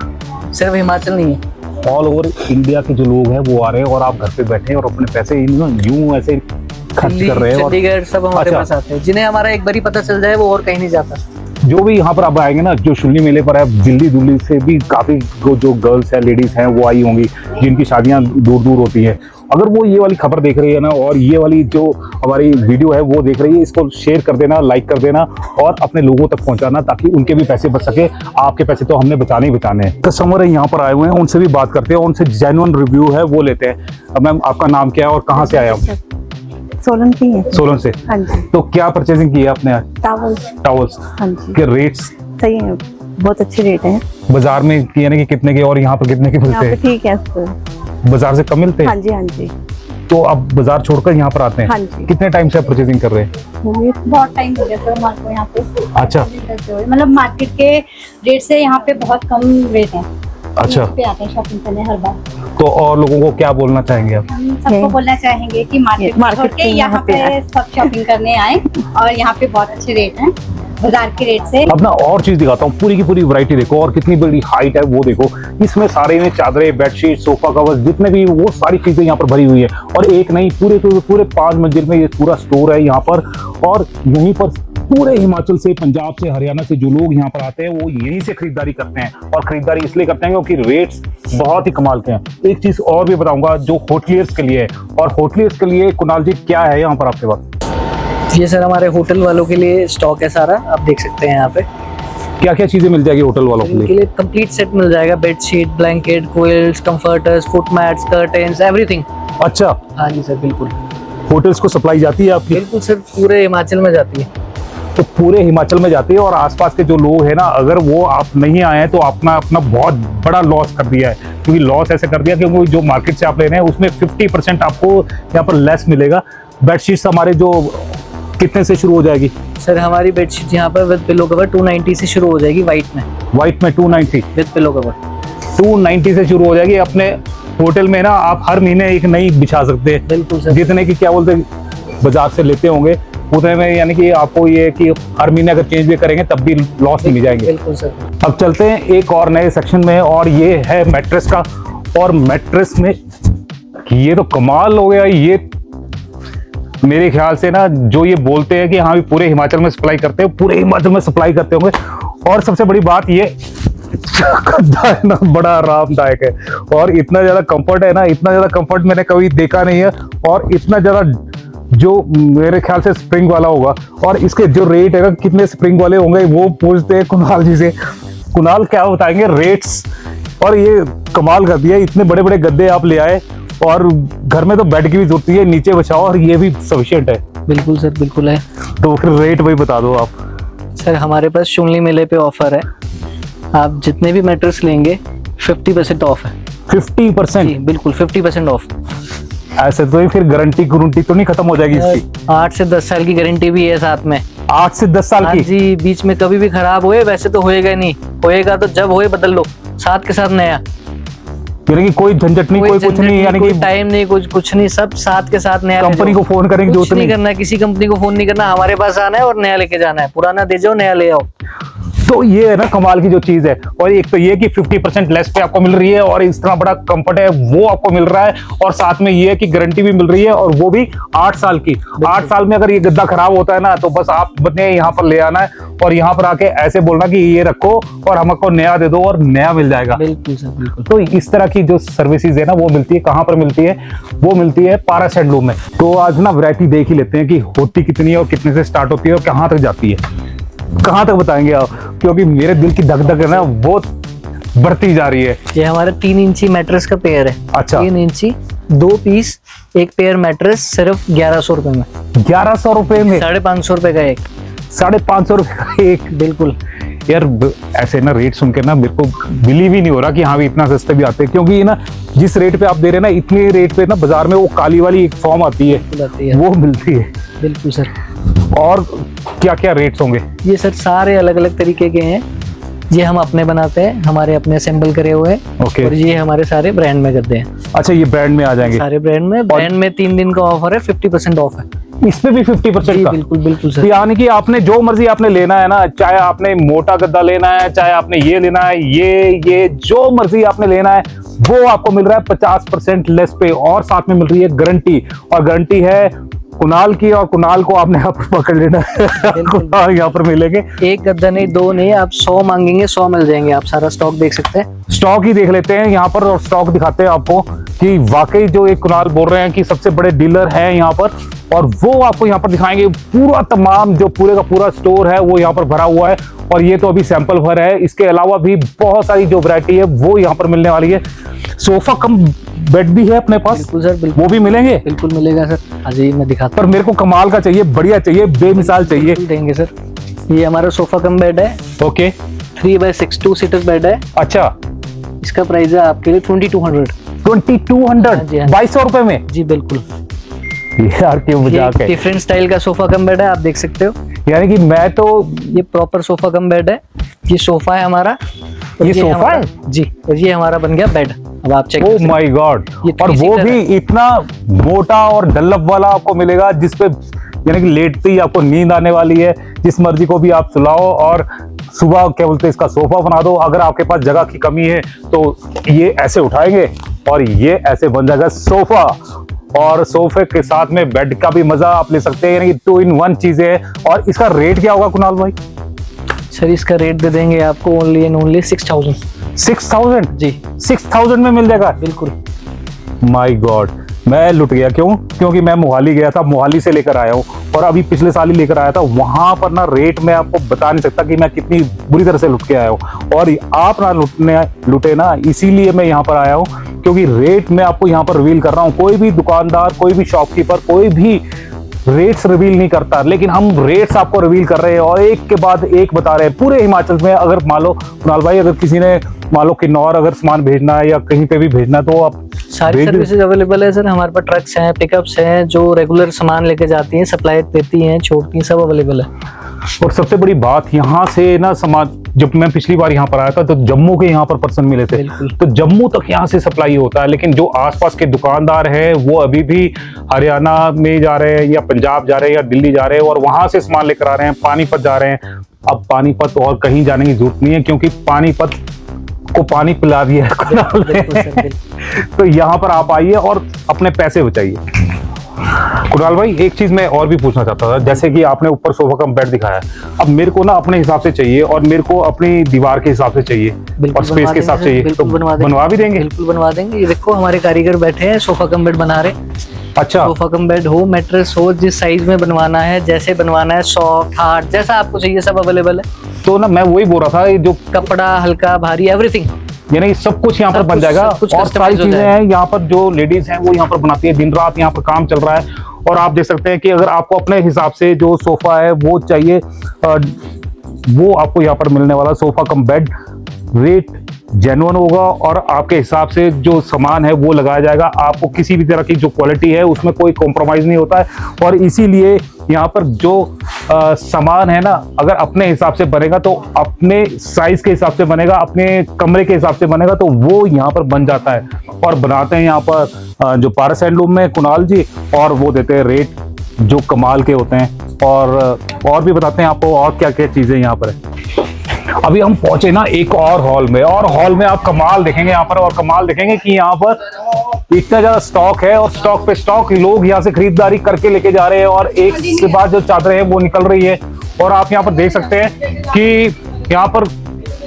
S5: सिर्फ हिमाचल नहीं है।
S1: ऑल ओवर इंडिया के जो लोग हैं वो आ रहे हैं और आप घर पे बैठे हैं और अपने पैसे यूं ऐसे खर्च कर रहे हैं। और
S5: चंडीगढ़ सब हमारे
S1: अच्छा।
S5: पास आते हैं, जिन्हें हमारा एक बार ही पता चल जाए वो और कहीं नहीं जाता।
S1: जो भी यहाँ पर आप आएंगे ना, जो शुल्ली मेले पर है, दिल्ली से भी काफी जो गर्ल्स हैं, लेडीज हैं वो आई होंगी जिनकी शादियां दूर दूर होती हैं। अगर वो ये वाली खबर देख रही है ना और ये वाली जो हमारी वीडियो है वो देख रही है, इसको शेयर कर देना, लाइक कर देना और अपने लोगों तक पहुंचाना ताकि उनके भी पैसे बच सके। आपके पैसे तो हमने बचाने ही बचाने हैं। कस्टमर है यहाँ पर आए हुए हैं, उनसे भी बात करते हैं, उनसे जेन्युइन रिव्यू है वो लेते हैं। मैम आपका नाम क्या है और कहाँ से आया हूँ?
S2: सोलन की है।
S1: सोलन से।
S2: हाँ जी।
S1: तो क्या परचेजिंग की है आपने आज?
S2: टावल्स। हाँ जी।
S1: के रेट्स
S2: सही है, बहुत अच्छे रेट हैं।
S1: बाजार में यानी कि कितने के और यहाँ पर कितने के मिलते हैं?
S2: ठीक है,
S1: बाजार से कम मिलते हैं?
S2: हाँ जी, हाँ जी।
S1: तो आप बाजार छोड़कर यहाँ पर आते हैं?
S2: हाँ जी।
S1: कितने टाइम से आप परचेजिंग कर रहे हैं?
S3: बहुत टाइम हो गया सर हमारे को यहाँ पे।
S1: अच्छा।
S3: मतलब मार्केट के रेट से यहाँ पे बहुत कम रेट है।
S1: अच्छा।
S3: पे आते हैं शॉपिंग करने हर बार।
S1: तो और लोगों को क्या बोलना चाहेंगे आप?
S3: हम सबको बोलना चाहेंगे कि मार्केट के यहाँ पे सब शॉपिंग करने आए और यहाँ पे बहुत अच्छे रेट हैं बाजार के रेट से।
S1: अब ना और चीज दिखाता हूँ, पूरी की पूरी वैरायटी देखो और कितनी बड़ी हाइट है वो देखो। इसमें सारे में चादरें, बेडशीट, सोफा कवर, जितने भी वो सारी चीजें यहाँ पर भरी हुई है। और एक नहीं, पूरे 5 मंजिल में ये पूरा स्टोर है यहाँ पर। और यहीं पर पूरे हिमाचल से, पंजाब से, हरियाणा से जो लोग यहाँ पर आते हैं वो यहीं से खरीदारी करते हैं। और खरीदारी इसलिए करते हैं क्योंकि रेट्स बहुत ही कमाल के हैं। एक चीज और भी बताऊंगा जो होटलियर्स के लिए है। और होटलियर्स के लिए कुणाल जी क्या है यहाँ पर आपके पास?
S5: ये सर हमारे होटल वालों के लिए स्टॉक है सारा, आप देख सकते हैं यहाँ पे
S1: क्या क्या चीजें मिल जाएगी होटल वालों के
S5: इनके
S1: लिए?
S5: लिए कंप्लीट सेट मिल जाएगा, bedsheet, blanket, quilts, comforters, foot mats, curtains, everything.
S1: अच्छा,
S5: हाँ जी सर, बिल्कुल।
S1: होटल्स को सप्लाई जाती है आपकी?
S5: बिल्कुल सर, पूरे हिमाचल में जाती है।
S1: तो पूरे हिमाचल में जाती है। और आसपास के जो लोग हैं ना, अगर वो आप नहीं आए हैं तो अपना अपना बहुत बड़ा लॉस कर दिया है। क्योंकि लॉस ऐसे कर दिया क्योंकि जो मार्केट से आप ले रहे हैं उसमें 50% आपको यहाँ पर लेस मिलेगा। बेडशीट्स हमारे जो कितने से शुरू हो जाएगी?
S5: सर हमारी बेडशीट यहाँ पर विद पिलो कवर 290 से शुरू हो जाएगी व्हाइट में।
S1: व्हाइट में 290
S5: विद पिलो कवर
S1: 290 से शुरू हो जाएगी। अपने होटल में ना आप हर महीने एक नई बिछा सकते हैं।
S5: बिल्कुल सर।
S1: जितने की क्या बोलते हैं बाजार से लेते होंगे उतने में, यानी कि आपको ये कि हर महीने अगर चेंज भी करेंगे तब भी लॉस नहीं जाएंगे।
S5: बिल्कुल सर।
S1: अब चलते हैं एक और नए सेक्शन में, और ये है मैट्रेस का। और मैट्रेस में ये तो कमाल हो गया। ये मेरे ख्याल से ना जो ये बोलते हैं कि हाँ भी पूरे हिमाचल में सप्लाई करते हैं, पूरे हिमाचल में सप्लाई करते होंगे। और सबसे बड़ी बात ये गद्दा है ना, बड़ा आरामदायक है और इतना ज्यादा कंफर्ट है ना, इतना ज्यादा कंफर्ट मैंने कभी देखा नहीं है। और इतना ज्यादा जो मेरे ख्याल से स्प्रिंग वाला होगा। और इसके जो रेट है ना, कितने स्प्रिंग वाले होंगे वो पूछते हैं कुणाल जी से। कुणाल क्या बताएंगे रेट्स। और ये कमाल कर दिया, इतने बड़े बड़े गद्दे आप ले आए और घर में तो बेड की भी जरूरत है, नीचे बचाओ और ये भी सफिशिएंट है।
S5: बिल्कुल सर बिल्कुल है।
S1: तो फिर रेट वही बता दो आप।
S5: सर हमारे पास शुमली मेले पे ऑफर है, आप जितने भी मैट्रेस लेंगे 50% ऑफ है।
S1: 50%?
S5: जी बिल्कुल 50% ऑफ।
S1: ऐसे तो फिर गारंटी तो नहीं खत्म हो जाएगी इसकी?
S5: 8 से 10 साल की गारंटी भी है साथ में।
S1: 8 से 10 साल की?
S5: जी, बीच में कभी भी खराब हुए वैसे तो होएगा नहीं, होएगा तो जब होए बदल लो, साथ के साथ नया।
S1: यानी कि कोई झंझट नहीं, कोई कुछ नहीं, यानी कि
S5: टाइम नहीं, कुछ नहीं, सब साथ के साथ नया।
S1: कंपनी को फोन करने की जरूरत
S5: नहीं करना, किसी कंपनी को फोन नहीं करना, हमारे पास आना है और नया लेके जाना है, पुराना दे जाओ नया ले आओ।
S1: तो ये है ना कमाल की जो चीज है। और एक तो ये कि 50% लेस पे आपको मिल रही है और इस तरह बड़ा कंफर्ट है वो आपको मिल रहा है। और साथ में ये है कि गारंटी भी मिल रही है और वो भी 8 साल की। 8 साल में अगर ये गद्दा खराब होता है ना तो बस आप बने यहाँ पर ले आना है और यहाँ पर आके ऐसे बोलना कि ये रखो और हमको नया दे दो और नया मिल जाएगा।
S5: बिल्कुल सर बिल्कुल।
S1: तो इस तरह की जो सर्विसेज है ना वो मिलती है। कहाँ पर मिलती है? वो मिलती है पारस हैंडलूम में। तो आज ना वैरायटी देख ही लेते हैं कि होती कितनी है और कितने से स्टार्ट होती है और कहाँ तक जाती है। कहाँ तक बताएंगे आप? क्योंकि मेरे दिल की धक धक है ना वो बढ़ती जा रही है।
S5: ये हमारा 3 इंची मैट्रेस का पेयर है।
S1: अच्छा।
S5: 3 इंची 2 पीस एक पेयर मैट्रेस सिर्फ 1100 रुपए में।
S1: 1100 रुपए में?
S5: 550 रुपए का एक।
S1: 550 रुपए का एक?
S5: बिल्कुल
S1: यार ऐसे ना रेट सुन के ना मेरे को बिलीव ही नहीं हो रहा कि हाँ भी इतना सस्ते भी आते हैं। क्योंकि ना जिस रेट पे आप दे रहे हैं ना, इतने रेट पे ना बाजार में वो काली वाली एक फॉर्म आती है वो मिलती है।
S5: बिल्कुल सर।
S1: और क्या क्या रेट्स होंगे?
S5: ये सर सारे अलग अलग तरीके के हैं। ये हम अपने बनाते हैं, हमारे अपने असेंबल करे हुए हैं।
S1: ओके।
S5: और ये हमारे सारे ब्रांड में करते हैं।
S1: अच्छा, ये ब्रांड में आ जाएंगे?
S5: सारे ब्रांड में। ब्रांड में 3 दिन का ऑफर है, 50% ऑफ है।
S1: इसमें भी 50% का?
S5: बिल्कुल बिल्कुल सर।
S1: यानी कि आपने जो मर्जी आपने लेना है ना, चाहे आपने मोटा गद्दा लेना है, चाहे आपने ये लेना है, ये जो मर्जी आपने लेना है वो आपको मिल रहा है 50% लेस पे। और साथ में मिल रही है गारंटी। और गारंटी है कुणाल की, और कुणाल को आपने यहाँ पर पकड़ लेना है। कुणाल यहाँ पर मिलेंगे।
S5: एक गद्दा नहीं, 2 नहीं, आप 100 मांगेंगे 100 मिल जाएंगे। आप सारा स्टॉक देख सकते हैं।
S1: स्टॉक ही देख लेते हैं यहाँ पर और स्टॉक दिखाते हैं आपको कि वाकई जो एक कुणाल बोल रहे हैं कि सबसे बड़े डीलर हैं यहाँ पर, और वो आपको यहाँ पर दिखाएंगे। पूरा तमाम जो पूरे का पूरा स्टोर है वो यहाँ पर भरा हुआ है। और ये तो अभी सैंपल भर है, इसके अलावा भी बहुत सारी जो वैरायटी है वो यहाँ पर मिलने वाली है। सोफा कम बेड भी है अपने पास?
S5: बिल्कुल सर बिल्कुल।
S1: वो भी मिलेंगे?
S5: बिल्कुल मिलेगा सर। हाँ जी, मैं दिखाता
S1: पर मेरे को कमाल का चाहिए, बढ़िया चाहिए, बेमिसाल चाहिए।
S5: देंगे सर। ये हमारा सोफा कम बेड है।
S1: ओके।
S5: 3x6 2 सीटर बेड है।
S1: अच्छा।
S5: इसका प्राइस है आपके लिए 2200।
S1: 2200? 2200 रुपए में?
S5: जी बिल्कुल।
S1: यार क्यों मजाक है।
S5: डिफरेंट स्टाइल का सोफा कम बेड है, आप देख सकते हो।
S1: यानी कि मैं तो
S5: ये प्रॉपर सोफा कम बेड है। ये सोफा है हमारा।
S1: ये सोफा है?
S5: जी। और ये हमारा बन गया बेड। अब आप चेक।
S1: Oh my God. और वो भी इतना मोटा और डल्लप वाला आपको मिलेगा जिसपे यानी कि लेटते ही आपको नींद आने वाली है। जिस मर्जी को भी आप सुलाओ और सुबह क्या बोलते हैं इसका सोफा बना दो। अगर आपके पास जगह की कमी है तो ये ऐसे उठाएंगे और ये ऐसे बन जाएगा सोफा। और सोफे के साथ में बेड का भी मजा आप ले सकते हैं, यानी कि 2 in 1 चीजें हैं। और इसका रेट क्या होगा कुणाल भाई?
S5: सर इसका रेट दे देंगे आपको ओनली एंड ओनली 6000।
S1: 6000? जी 6000 में मिल जाएगा?
S5: बिल्कुल।
S1: माय गॉड, मैं लुट गया। क्यों? क्योंकि मैं मोहाली गया था, मोहाली से लेकर आया हूँ और अभी पिछले साल ही लेकर आया था। वहां पर ना रेट मैं आपको बता नहीं सकता कि मैं कितनी बुरी तरह से लुट के आया हूँ। और आप ना लुटे ना, इसीलिए मैं यहाँ पर आया हूँ क्योंकि रेट मैं आपको यहाँ पर रिवील कर रहा हूँ। कोई भी दुकानदार, कोई भी शॉपकीपर, कोई भी रेट्स रिवील नहीं करता, लेकिन हम रेट्स आपको रिवील कर रहे हैं और एक के बाद एक बता रहे हैं। पूरे हिमाचल में अगर मान लो कुणाल भाई, अगर किसी ने मान लो किन्नौर अगर सामान भेजना है या कहीं पे भी भेजना है तो आप
S5: सारी सर्विसेज अवेलेबल है सर। हमारे पास ट्रक्स हैं, पिकअप्स हैं, जो रेगुलर सामान लेके जाती हैं, सप्लाई देती हैं, छोड़ती हैं, सब अवेलेबल है।
S1: और सबसे बड़ी बात यहाँ से ना सामान, जब मैं पिछली बार यहाँ पर आया था तो जम्मू के यहाँ पर पर्सन मिले थे, तो जम्मू तक यहाँ से सप्लाई होता है। लेकिन जो आसपास के दुकानदार हैं वो अभी भी हरियाणा में जा रहे हैं या पंजाब जा रहे हैं या दिल्ली जा रहे हैं और वहां से सामान लेकर आ रहे हैं, पानीपत जा रहे हैं। अब पानीपत और कहीं जाने की जरूरत नहीं है, क्योंकि पानीपत को पानी पिला दिया है कुणाल ने। तो यहाँ पर आप आइए और अपने पैसे बचाइए। कुणाल भाई, एक चीज मैं और भी पूछना चाहता था, जैसे कि आपने ऊपर सोफा कम बेड दिखाया है, अब मेरे को ना अपने हिसाब से चाहिए और मेरे को अपनी दीवार के हिसाब से चाहिए और स्पेस के हिसाब से चाहिए, तो बनवा भी देंगे?
S5: बिल्कुल बनवा देंगे। ये देखो हमारे कारीगर बैठे हैं, सोफा कम बेड बना रहे।
S1: अच्छा,
S5: सोफा कम बेड हो, मैट्रेस हो, जिस साइज में बनवाना है, जैसे बनवाना है, सॉफ्ट हार्ड जैसा आपको चाहिए सब अवेलेबल है।
S1: तो ना मैं वही बोल रहा था, जो
S5: कपड़ा हल्का भारी एवरीथिंग,
S1: यानी सब कुछ यहाँ पर बन जाएगा। और सारी चीजें हैं यहाँ पर, जो लेडीज हैं वो यहाँ पर बनाती है, दिन रात यहाँ पर काम चल रहा है। और आप देख सकते हैं कि अगर आपको अपने हिसाब से जो सोफा है वो चाहिए, वो आपको यहाँ पर मिलने वाला sofa cum bed. Rate genuine होगा और आपके हिसाब से जो सामान है वो लगाया जाएगा। आपको किसी भी तरह की जो क्वालिटी है उसमें कोई कॉम्प्रोमाइज नहीं होता है। और इसीलिए यहाँ पर जो सामान है ना, अगर अपने हिसाब से बनेगा तो अपने साइज के हिसाब से बनेगा, अपने कमरे के हिसाब से बनेगा, तो वो यहाँ पर बन जाता है। और बनाते हैं यहाँ पर जो पारस हैंडलूम में कुणाल जी, और वो देते हैं रेट जो कमाल के होते हैं। और भी बताते हैं आपको और क्या क्या चीजें यहाँ पर है। अभी हम पहुंचे ना एक और हॉल में, और हॉल में आप कमाल देखेंगे यहाँ पर, और कमाल देखेंगे कि यहाँ पर इतना ज्यादा स्टॉक है और स्टॉक पे स्टॉक लोग यहाँ से खरीदारी करके लेके जा रहे हैं और एक के बाद जो चादरें हैं वो निकल रही है। और आप यहाँ पर देख सकते हैं कि यहाँ पर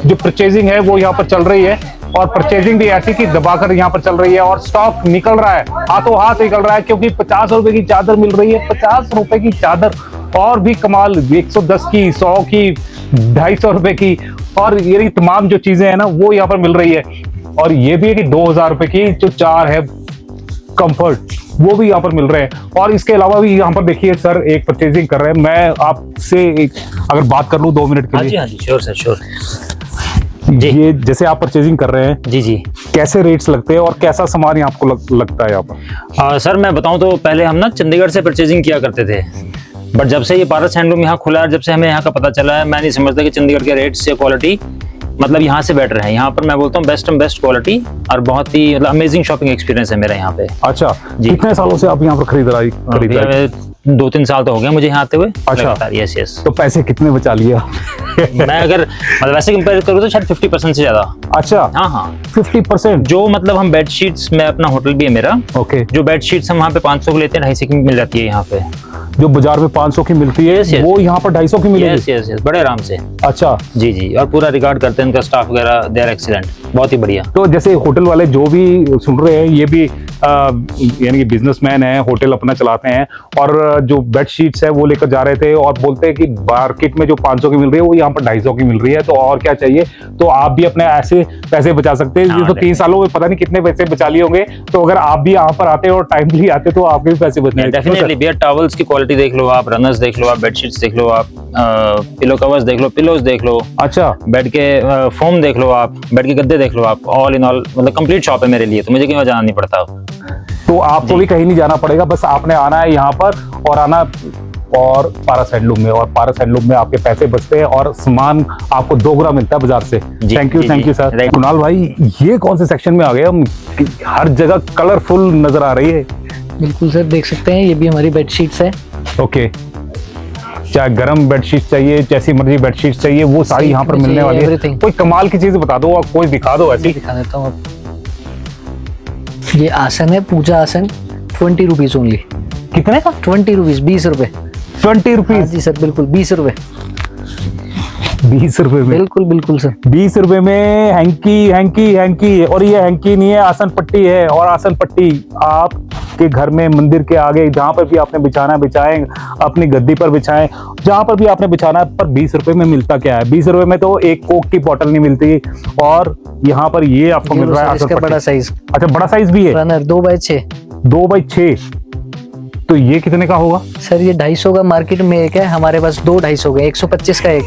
S1: जो परचेजिंग है वो यहाँ पर चल रही है, और परचेजिंग भी ऐसी कि दबाकर यहाँ पर चल रही है और स्टॉक निकल रहा है, हाथों हाथ निकल रहा है। क्योंकि 50 रुपए की चादर मिल रही है, 50 रुपए की चादर, और भी कमाल 110 की, 100 की, 250 रुपए की, और ये तमाम जो चीजें हैं ना वो यहाँ पर मिल रही है। और ये भी है कि 2000 रुपए की जो 4 है कंफर्ट, वो भी यहाँ पर मिल रहे हैं। और इसके अलावा भी यहाँ पर देखिए सर, एक परचेजिंग कर रहे हैं। मैं आपसे अगर बात कर लूँ 2 मिनट के लिए।
S4: हाँ जी, श्योर सर, श्योर
S1: जी। ये जैसे आप परचेजिंग कर रहे हैं,
S4: जी,
S1: कैसे रेट्स लगते हैं और कैसा सामान यहाँ आपको लगता है यहाँ पर?
S4: सर मैं बताऊं तो पहले हम ना चंडीगढ़ से परचेजिंग किया करते थे, बट जब से ये पारस हैंडलूम यहाँ खुला है, जब से हमें यहाँ का पता चला है, मैं नहीं समझता कि चंडीगढ़ के रेट से क्वालिटी मतलब यहाँ से बेटर है। यहाँ पर मैं बोलता हूँ बेस्ट क्वालिटी और बहुत ही मतलब अमेजिंग शॉपिंग एक्सपीरियंस है मेरा यहाँ पे।
S1: अच्छा, कितने सालों से आप यहाँ पर खरीदारी?
S4: 2-3 साल तो हो गए मुझे यहाँ आते हुए।
S1: अच्छा,
S4: यस।
S1: तो पैसे कितने बचा लिए?
S4: मैं अगर मतलब वैसे कंपेयर करूँ तो शायद 50% से ज्यादा।
S1: अच्छा,
S4: हाँ
S1: 50%।
S4: जो मतलब हम बेडशीट्स में, अपना होटल भी है मेरा,
S1: ओके, जो
S4: बेडशीट्स हम वहाँ पे 500 की लेते हैं, 250 की मिल जाती है यहाँ पे।
S1: जो बाजार में 500 की मिलती है, वो यहाँ पर 250 की मिलेगी।
S4: यस, बड़े आराम से।
S1: अच्छा,
S4: जी, और पूरा रिकॉर्ड करते हैं इनका स्टाफ वगैरह, दे आर एक्सीलेंट, बहुत ही बढ़िया।
S1: तो जैसे होटल वाले जो भी सुन रहे हैं, ये भी यानी कि बिजनेसमैन है, होटल अपना चलाते हैं, और जो बेडशीट्स है वो लेकर जा रहे थे और बोलते हैं कि मार्केट में जो 500 की मिल रही है वो यहाँ पर 250 की मिल रही है, तो और क्या चाहिए। तो आप भी अपने ऐसे पैसे बचा सकते हैं। तो 3 सालों में पता नहीं कितने पैसे बचा लिए होंगे। तो अगर आप भी यहाँ पर आते और टाइमली आते तो आपके भी पैसे बचने।
S4: डेफिनेटली भैया, टॉवल्स की क्वालिटी देख लो आप, रनर्स देख लो आप, बेडशीट्स देख लो आप, पिलो कवर्स देख लो, पिलोज देख लो।
S1: अच्छा,
S4: बेड के फोम देख लो आप, बेड के गद्दे देख लो आप। ऑल इन ऑल मतलब कंप्लीट शॉप है मेरे लिए, तो मुझे कहीं जाना नहीं पड़ता।
S1: तो आपको भी कहीं नहीं जाना पड़ेगा, बस आपने आना है यहाँ पर और पारस हैंडलूम में, और पारस हैंडलूम में आपके पैसे बचते हैं और सामान आपको 2 गुना मिलता है बाजार से। Thank you sir. कुणाल भाई, ये कौन से सेक्शन में आ गए हम? हर जगह कलरफुल नजर आ रही है।
S5: बिल्कुल सर, देख सकते हैं ये भी हमारी बेडशीट्स है।
S1: ओके, चाहे गर्म बेडशीट चाहिए, जैसी मर्जी बेडशीट चाहिए, वो सारी यहाँ पर मिलने वाली है। कोई कमाल की चीज बता दो और कोई दिखा दो ऐसी।
S5: दिखा देता हूँ आपको। ये आसन है, पूजा आसन, 20 रुपीज ओनली।
S1: कितने का?
S5: 20 रुपीज, 20 रुपए।
S1: 20 रुपीज?
S5: जी सर, बिल्कुल 20 रुपए।
S1: 20 रुपए में?
S5: बिल्कुल सर,
S1: 20 रुपए में हैंकी। और ये हैंकी नहीं है, आसन पट्टी है। और आसन पट्टी आपके घर में, मंदिर के आगे, जहां पर भी आपने बिछाना बिछाएं, अपनी गद्दी पर बिछाएं, जहां पर भी आपने बिछाना है। पर 20 रुपए में मिलता क्या है? 20 रुपए में तो एक कोक की बोतल नहीं मिलती, और यहाँ पर ये आपको मिल रहा है आसन पट्टी।
S5: बड़ा साइज।
S1: अच्छा, बड़ा साइज भी है।
S5: Runner 2x6।
S1: 2x6। तो ये कितने का होगा?
S5: सर ये 250 का मार्केट में एक है, हमारे पास 2 250 के, 125 का एक।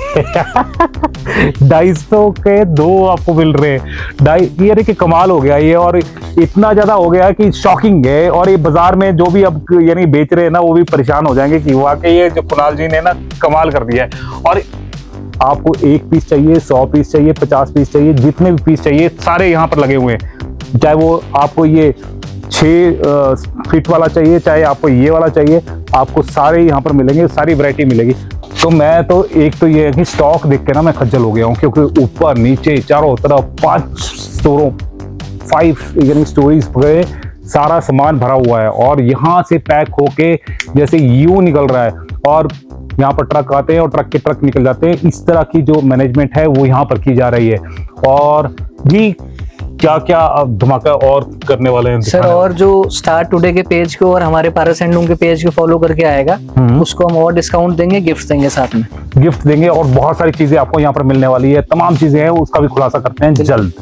S1: 250 के 2 आपको मिल रहे हैं। ये देखिए कमाल हो गया ये, और इतना ज्यादा हो गया कि शॉकिंग है। और ये बाजार में जो भी अब यानी बेच रहे हैं ना, वो भी परेशान हो जाएंगे कि वाकई ये जो कुणाल जी ने ना कमाल कर दिया है। और आपको 1 पीस चाहिए, 100 पीस चाहिए, 50 पीस चाहिए, जितने भी पीस चाहिए सारे यहाँ पर लगे हुए हैं। चाहे वो आपको ये 6 फीट वाला चाहिए, चाहे आपको ये वाला चाहिए, आपको सारे यहाँ पर मिलेंगे, सारी वैरायटी मिलेगी। तो मैं तो एक तो ये है कि स्टॉक देख के ना मैं खज्जल हो गया हूँ, क्योंकि ऊपर नीचे चारों तरफ 5 यानी स्टोरीज पे सारा सामान भरा हुआ है, और यहाँ से पैक होके जैसे यूं निकल रहा है, और यहाँ पर ट्रक आते हैं और ट्रक के ट्रक निकल जाते हैं। इस तरह की जो मैनेजमेंट है वो यहाँ पर की जा रही है। और भी क्या क्या अब धमाका और करने वाले हैं
S5: सर? और जो स्टार्ट टुडे के पेज को और हमारे पारस हैंडलूम के पेज को फॉलो करके आएगा, उसको हम और डिस्काउंट देंगे, गिफ्ट देंगे, साथ में
S1: गिफ्ट देंगे, और बहुत सारी चीजें आपको यहाँ पर मिलने वाली है। तमाम चीजें हैं, उसका भी खुलासा करते हैं जल्द।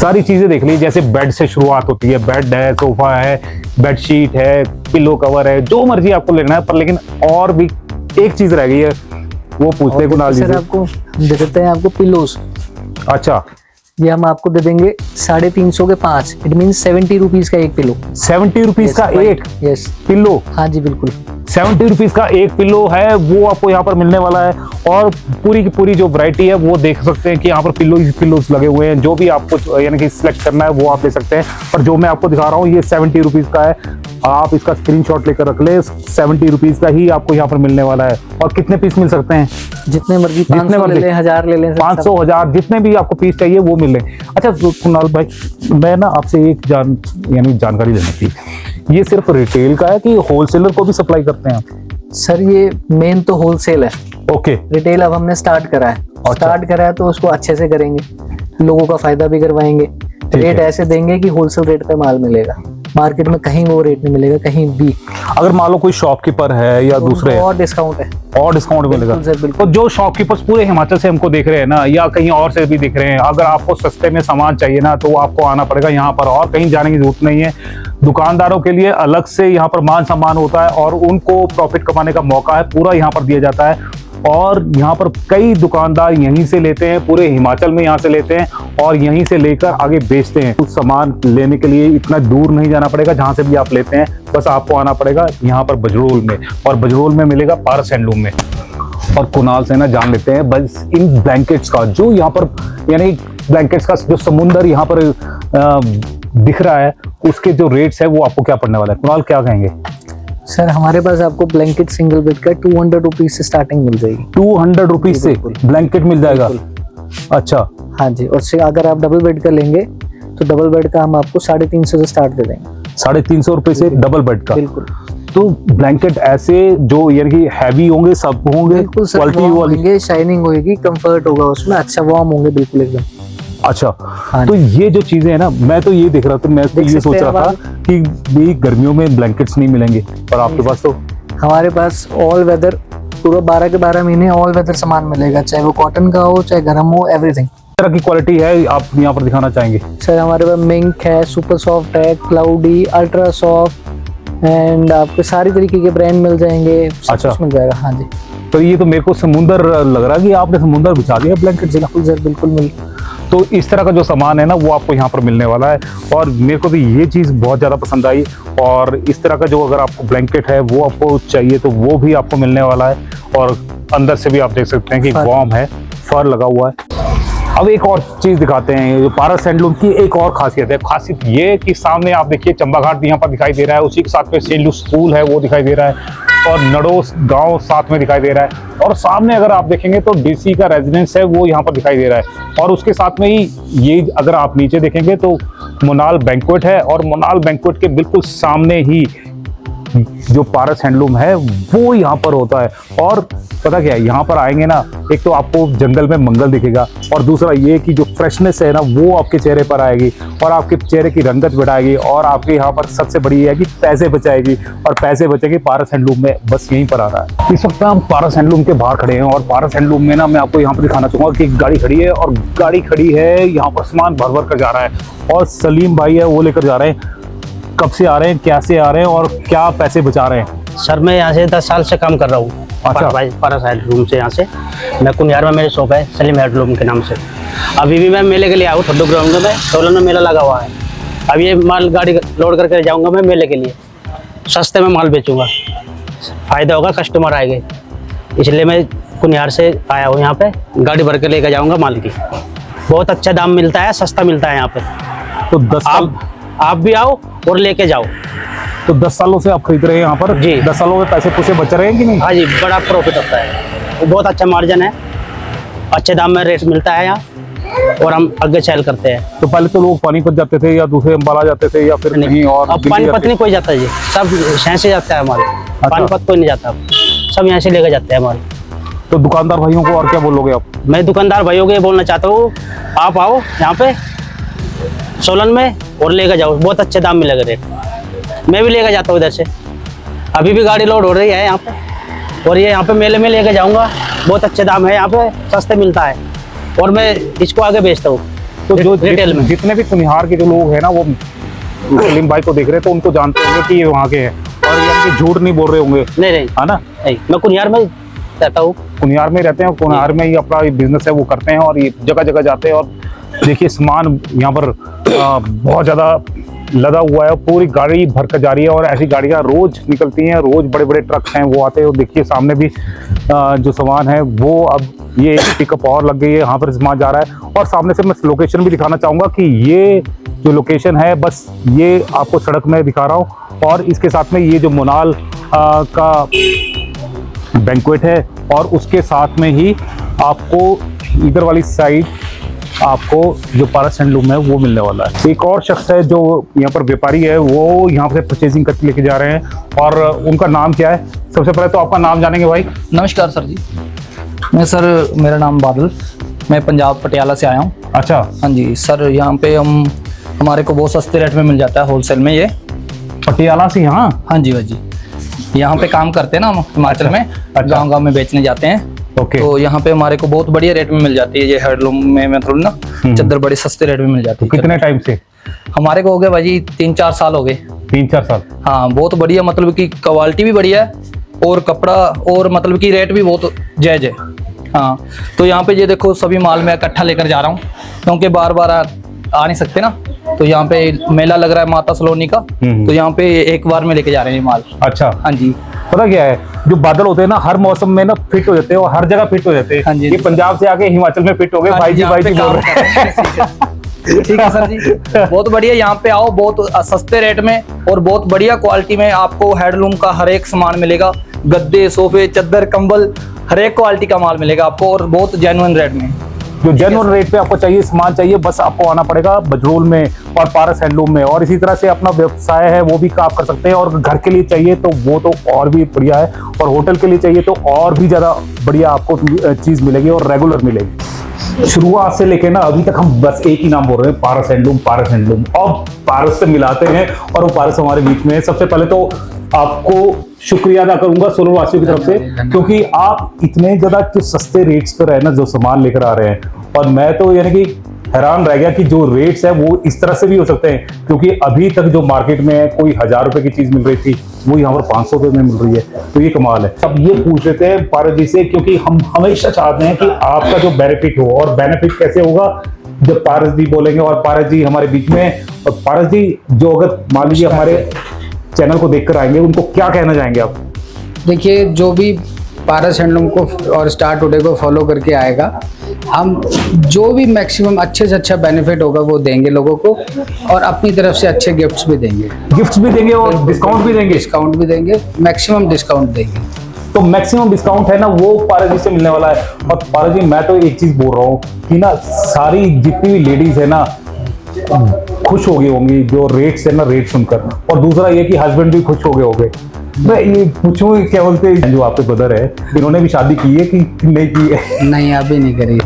S1: सारी चीजें देख लीजिए, जैसे बेड से शुरुआत होती है, बेड है, सोफा है, बेडशीट है, पिलो कवर है, जो मर्जी आपको लेना है। पर लेकिन और भी एक चीज रह गई है, वो पूछते हैं कुणाल जी से।
S5: आपको दे देते हैं आपको पिलोज।
S1: अच्छा,
S5: ये हम आपको दे देंगे 350 के 5, इट मीन 70 रुपीज का एक पिलो।
S1: 70 रुपीज का एक
S5: यस
S1: पिलो?
S5: हाँ जी बिल्कुल,
S1: 70 रुपीज का एक पिलो है, वो आपको यहाँ पर मिलने वाला है। और पूरी की पूरी जो वैरायटी है वो देख सकते हैं कि यहाँ पर पिलोज लगे हुए हैं। जो भी आपको यानी कि सिलेक्ट करना है वो आप ले सकते हैं। पर जो मैं आपको दिखा रहा हूँ ये 70 रुपीज का है, आप इसका स्क्रीनशॉट लेकर रख ले। 70 रुपीज का ही आपको यहाँ पर मिलने वाला है। और कितने पीस मिल सकते हैं?
S5: जितने मर्जी, 500 ले लें, 1000 ले लें,
S1: 500 1000 जितने भी आपको पीस चाहिए वो मिले। अच्छा कुणाल भाई, मैं ना आपसे एक जानकारी लेनी थी, ये सिर्फ रिटेल का है कि होलसेलर को भी सप्लाई करते हैं आप?
S5: सर ये मेन तो होलसेल है।
S1: ओके।
S5: रिटेल अब हमने स्टार्ट करा है। स्टार्ट करा है तो उसको अच्छे से करेंगे, लोगों का फायदा भी करवाएंगे। रेट ऐसे देंगे कि होलसेल रेट पे माल मिलेगा, मार्केट में कहीं वो रेट नहीं मिलेगा कहीं भी।
S1: अगर मान लो कोई शॉपकीपर है या दूसरे,
S5: और डिस्काउंट है,
S1: और डिस्काउंट मिलेगा।
S5: बिल्कुल।
S1: तो जो शॉपकीपर्स पूरे हिमाचल से हमको देख रहे हैं ना, या कहीं और से भी दिख रहे हैं, अगर आपको सस्ते में सामान चाहिए ना, तो आपको आना पड़ेगा यहाँ पर, और कहीं जाने की जरूरत नहीं है। दुकानदारों के लिए अलग से यहाँ पर मान सम्मान होता है, और उनको प्रॉफिट कमाने का मौका है पूरा यहाँ पर दिया जाता है। और यहाँ पर कई दुकानदार यहीं से लेते हैं, पूरे हिमाचल में यहाँ से लेते हैं, और यहीं से लेकर आगे बेचते हैं। कुछ सामान लेने के लिए इतना दूर नहीं जाना पड़ेगा, जहाँ से भी आप लेते हैं बस आपको आना पड़ेगा यहाँ पर बजरोल में, और बजरोल में मिलेगा पारस हैंडलूम में। और कुणाल से ना जान लेते हैं बस इन ब्लैंकेट्स का, जो यहाँ पर यानी ब्लैंकेट्स का जो समुंदर यहाँ पर दिख रहा है, उसके जो रेट्स है वो आपको क्या पड़ने वाला है। कुणाल क्या कहेंगे?
S5: सर हमारे पास आपको ब्लैंकेट सिंगल बेड का 200 रुपीज से स्टार्टिंग मिल जाएगी। 200
S1: रुपीज से ब्लैंकेट मिल जाएगा? अच्छा
S5: हाँ जी। और अगर आप डबल बेड का लेंगे तो डबल बेड का हम आपको 350 से स्टार्ट दे देंगे।
S1: 350 रुपए से डबल बेड का?
S5: बिल्कुल।
S1: तो ब्लैंकेट ऐसे जो यानी कि हैवी होंगे, सब होंगे,
S5: क्वालिटी होंगे, शाइनिंग होगी, कंफर्ट होगा उसमें, अच्छा वार्म होंगे बिल्कुल एकदम।
S1: अच्छा तो ये जो चीजें है ना, मैं तो ये देख रहा था, मैं तो ये सोच रहा था कि भी गर्मियों में ब्लैंकेट्स नहीं मिलेंगे, पर आपके पास तो
S5: हमारे पास ऑल वेदर पूरा 12 के 12 महीने ऑल वेदर सामान मिलेगा, चाहे वो कॉटन का हो चाहे गर्म हो, एवरीथिंग।
S1: तरह की क्वालिटी है आप यहाँ पर दिखाना चाहेंगे?
S5: सर हमारे पास मिंक है, सुपर सॉफ्ट है, क्लाउडी, अल्ट्रा सॉफ्ट, एंड आपके सारी तरीके के ब्रांड मिल जाएंगे।
S1: अच्छा
S5: मिल जाएगा हाँ जी।
S1: तो ये तो मेरे को समुंदर लग रहा है कि आपने समुंदर बिछा दिया ब्लैंकेट।
S5: बिल्कुल सर, बिल्कुल मिल।
S1: तो इस तरह का जो सामान है ना वो आपको यहाँ पर मिलने वाला है, और मेरे को तो ये चीज़ बहुत ज़्यादा पसंद आई। और इस तरह का जो अगर आपको ब्लैंकेट है वो आपको चाहिए तो वो भी आपको मिलने वाला है, और अंदर से भी आप देख सकते हैं कि वार्म है, फर लगा हुआ है। अब एक और चीज़ दिखाते हैं, जो पारस हैंडलूम की एक और खासियत है। खासियत ये कि सामने आप देखिए चंबा घाट यहाँ पर दिखाई दे रहा है, उसी के साथ में सेंट लुइस स्कूल है वो दिखाई दे रहा है, और नडोस गांव साथ में दिखाई दे रहा है, और सामने अगर आप देखेंगे तो डीसी का रेजिडेंस है वो यहाँ पर दिखाई दे रहा है। और उसके साथ में ही ये अगर आप नीचे देखेंगे तो मोनाल बैंक्वेट है, और मोनाल बैंक्वेट के बिल्कुल सामने ही जो पारस हैंडलूम है वो यहाँ पर होता है। और पता क्या है, यहाँ पर आएंगे ना, एक तो आपको जंगल में मंगल दिखेगा, और दूसरा ये कि जो फ्रेशनेस है ना वो आपके चेहरे पर आएगी, और आपके चेहरे की रंगत बढ़ाएगी, और आपके यहाँ पर सबसे बड़ी है कि पैसे बचाएगी, और पैसे बचेंगे पारस हैंडलूम में, बस यहीं पर आ रहा है। इस वक्त हम पारस हैंडलूम के बाहर खड़े हैं, और पारस हैंडलूम में ना मैं आपको यहाँ पर दिखाना चाहूँगा कि गाड़ी खड़ी है, और गाड़ी खड़ी है यहाँ पर सामान भर भर कर जा रहा है, और सलीम भाई है वो लेकर जा रहे हैं। कब से आ रहे हैं, कैसे आ रहे हैं, और क्या पैसे बचा रहे हैं,
S6: सर मैं यहाँ से 10 साल से काम कर रहा हूँ।
S1: अच्छा।
S6: पारस हैंडलूम से यहाँ से। मैं कुनियार में मेरी शॉप है सलीम हैंडलूम के नाम से। अभी भी मैं मेले के लिए आऊँ ठड्डू ग्राउंड में, सोलन में मेला लगा हुआ है। अब ये माल गाड़ी लोड करके जाऊँगा मैं मेले के लिए, सस्ते में माल बेचूंगा, फायदा होगा, कस्टमर आएंगे, इसलिए मैं कुनियार से आया हूँ यहाँ पे। गाड़ी भर के लेकर जाऊँगा माल की, बहुत अच्छा दाम मिलता है, सस्ता मिलता है यहाँ पे।
S1: तो 10 साल
S6: आप भी आओ और लेके जाओ।
S1: तो 10 सालों से आप खरीद रहे हैं यहाँ पर
S6: जी।
S1: 10 सालों में पैसे पूसे बच रहे हैं कि नहीं?
S6: हाँ जी, बड़ा प्रॉफिट होता है, बहुत अच्छा मार्जिन है, अच्छे दाम में रेट मिलता है यहाँ और हम आगे सेल करते हैं।
S1: तो पहले तो लोग पानीपत जाते थे या दूसरे अंबाला जाते थे या फिर कहीं और
S6: अब
S1: दिल्ली
S6: पानीपत
S1: जाते
S6: नहीं कोई जाता जी, सब यहाँ से जाता है माल। पानीपत कोई नहीं जाता, अब सब यहाँ से लेकर जाते हैं माल।
S1: थे? तो दुकानदार भाइयों को और क्या बोलोगे आप?
S6: मैं दुकानदार भाइयों को ये बोलना चाहता हूँ, आप आओ यहाँ पे सोलन में और लेकर जाओ, बहुत अच्छे दाम मिलेगा रेट। मैं भी लेकर जाता हूँ इधर से, अभी भी गाड़ी लोड हो रही है यहाँ पे, और ये यहाँ पे मेले में लेकर जाऊँगा, बहुत अच्छे दाम है यहाँ पे, सस्ते मिलता है और मैं इसको आगे बेचता हूँ
S1: तो जो
S6: रिटेल में।
S1: जितने भी कुनिहार के जो लोग हैं ना वो सलीम भाई को देख रहे हैं तो उनको जानते होंगे कि ये वहाँ के हैं और ये हमसे झूठ नहीं बोल रहे होंगे,
S6: नहीं
S1: है ना?
S6: नहीं, मैं कुनियार में रहता हूँ।
S1: कुनिहार में रहते हैं, कुनिहार में ही अपना बिजनेस है वो करते हैं और ये जगह जगह जाते हैं। और देखिए सामान यहाँ पर बहुत ज़्यादा लदा हुआ है, पूरी गाड़ी भरकर जा रही है और ऐसी गाड़ियाँ रोज निकलती हैं, रोज बड़े बड़े ट्रक हैं वो आते हैं। और देखिए सामने भी जो सामान है वो अब ये एक पिकअप और लग गई है, यहाँ पर सामान जा रहा है। और सामने से मैं लोकेशन भी दिखाना चाहूँगा कि ये जो लोकेशन है बस ये आपको सड़क में दिखा रहा हूँ और इसके साथ में ये जो मोनाल का बैंक्वेट है और उसके साथ में ही आपको इधर वाली साइड आपको जो पारस हैंडलूम है वो मिलने वाला है। एक और शख्स है जो यहाँ पर व्यापारी है, वो यहाँ से परचेजिंग करके लेके जा रहे हैं और उनका नाम क्या है? सबसे पहले तो आपका नाम जानेंगे भाई।
S7: नमस्कार सर जी, मेरा नाम बादल, मैं पंजाब पटियाला से आया हूँ।
S1: अच्छा।
S7: हाँ जी सर, यहाँ पे हमारे को बहुत सस्ते रेट में मिल जाता है होलसेल में। ये
S1: पटियाला से यहाँ?
S7: हाँ जी भाई जी, यहाँ पे काम करते हैं ना हम हिमाचल में, गांव गांव में बेचने जाते हैं।
S1: ओके।
S7: तो यहाँ पे हमारे को बहुत बढ़िया रेट में मिल जाती है ये हैंडलूम में, मतलब ना चादर बड़े सस्ते रेट में मिल जाती है।
S1: कितने टाइम से?
S7: हमारे को हो गए भाई जी 3-4 साल हो गए।
S1: 3-4 साल?
S7: हाँ, बहुत बढ़िया, मतलब कि क्वालिटी भी बढ़िया है और कपड़ा और मतलब कि रेट भी बहुत जायज है। हाँ, तो यहाँ पे ये देखो सभी माल मैं इकट्ठा लेकर जा रहा हूँ क्योंकि बार बार आ नहीं सकते ना। तो यहाँ पे मेला लग रहा है माता सलोनी का, तो यहाँ पे एक बार में लेके जा रहे हैं माल।
S1: अच्छा।
S7: हाँ जी।
S1: पता क्या है, जो बादल होते हैं ना हर मौसम में ना फिट हो जाते हैं और हर जगह फिट हो जाते हैं।
S7: हाँ जी।
S1: ये पंजाब से आके हिमाचल में फिट हो गए। भाई जी बोल रहे हैं।
S7: ठीक है सर जी, बहुत बढ़िया। यहाँ पे आओ, बहुत सस्ते रेट में और बहुत बढ़िया क्वालिटी में आपको हैंडलूम का हर एक सामान मिलेगा। गद्दे, सोफे, चादर, कंबल, हर एक क्वालिटी का माल मिलेगा आपको और बहुत जेन्युइन रेट में।
S1: जो जेन्युइन रेट पे आपको चाहिए सामान चाहिए, बस आपको आना पड़ेगा बजरोल में और पारस हैंडलूम में। और इसी तरह से अपना व्यवसाय है वो भी आप कर सकते हैं। और घर के लिए चाहिए तो वो तो और भी बढ़िया है, और होटल के लिए चाहिए तो और भी ज्यादा बढ़िया आपको चीज मिलेगी और रेगुलर मिलेगी। शुरुआत से लेके ना अभी तक हम बस एक ही नाम बोल रहे हैं, पारस हैंडलूम, पारस हैंडलूम। और पारस से मिलाते हैं और वो पारस हमारे बीच में है। सबसे पहले तो आपको शुक्रिया अदा करूंगा सोलन वासियों की तरफ से, क्योंकि आप इतने ज्यादा जो सस्ते रेट्स पर है ना जो सामान लेकर आ रहे हैं। और मैं तो यानी कि हैरान रह गया कि जो रेट्स है वो इस तरह से भी हो सकते हैं, क्योंकि अभी तक जो मार्केट में कोई 1000 रुपए की चीज मिल रही थी वो यहाँ पर 500 रुपए में मिल रही है। तो ये कमाल है। अब ये पूछ लेते हैं पारस जी से, क्योंकि हम हमेशा चाहते हैं कि आपका जो बेनिफिट हो, और बेनिफिट कैसे होगा जब पारस जी बोलेंगे और पारस जी हमारे बीच में। और पारस जी, जो अगर मान लीजिए हमारे चैनल को देखकर आएंगे उनको क्या कहना चाहेंगे आप?
S8: देखिए, जो भी पारस हैंडलूम को और स्टार टुडे को फॉलो करके आएगा, हम जो भी मैक्सिमम अच्छे से अच्छा बेनिफिट होगा वो देंगे लोगों को, और अपनी तरफ से अच्छे गिफ्ट्स भी देंगे।
S1: गिफ्ट्स भी देंगे और डिस्काउंट भी देंगे?
S8: डिस्काउंट भी देंगे, मैक्सिमम डिस्काउंट देंगे।
S1: तो मैक्सिमम डिस्काउंट है ना वो पारस जी से मिलने वाला है। और पारस जी, मैं तो एक चीज बोल रहा हूँ कि ना सारी जितनी भी लेडीज है ना खुश हो गई होंगी जो रेट्स है ना, रेट सुनकर। और दूसरा ये कि हस्बैंड भी खुश हो गए होंगे। मैं ये पूछूं, क्या बोलते हैं, जो आपके ब्रदर है इन्होंने भी शादी की है कि नहीं की है?
S8: नहीं, अभी नहीं करी।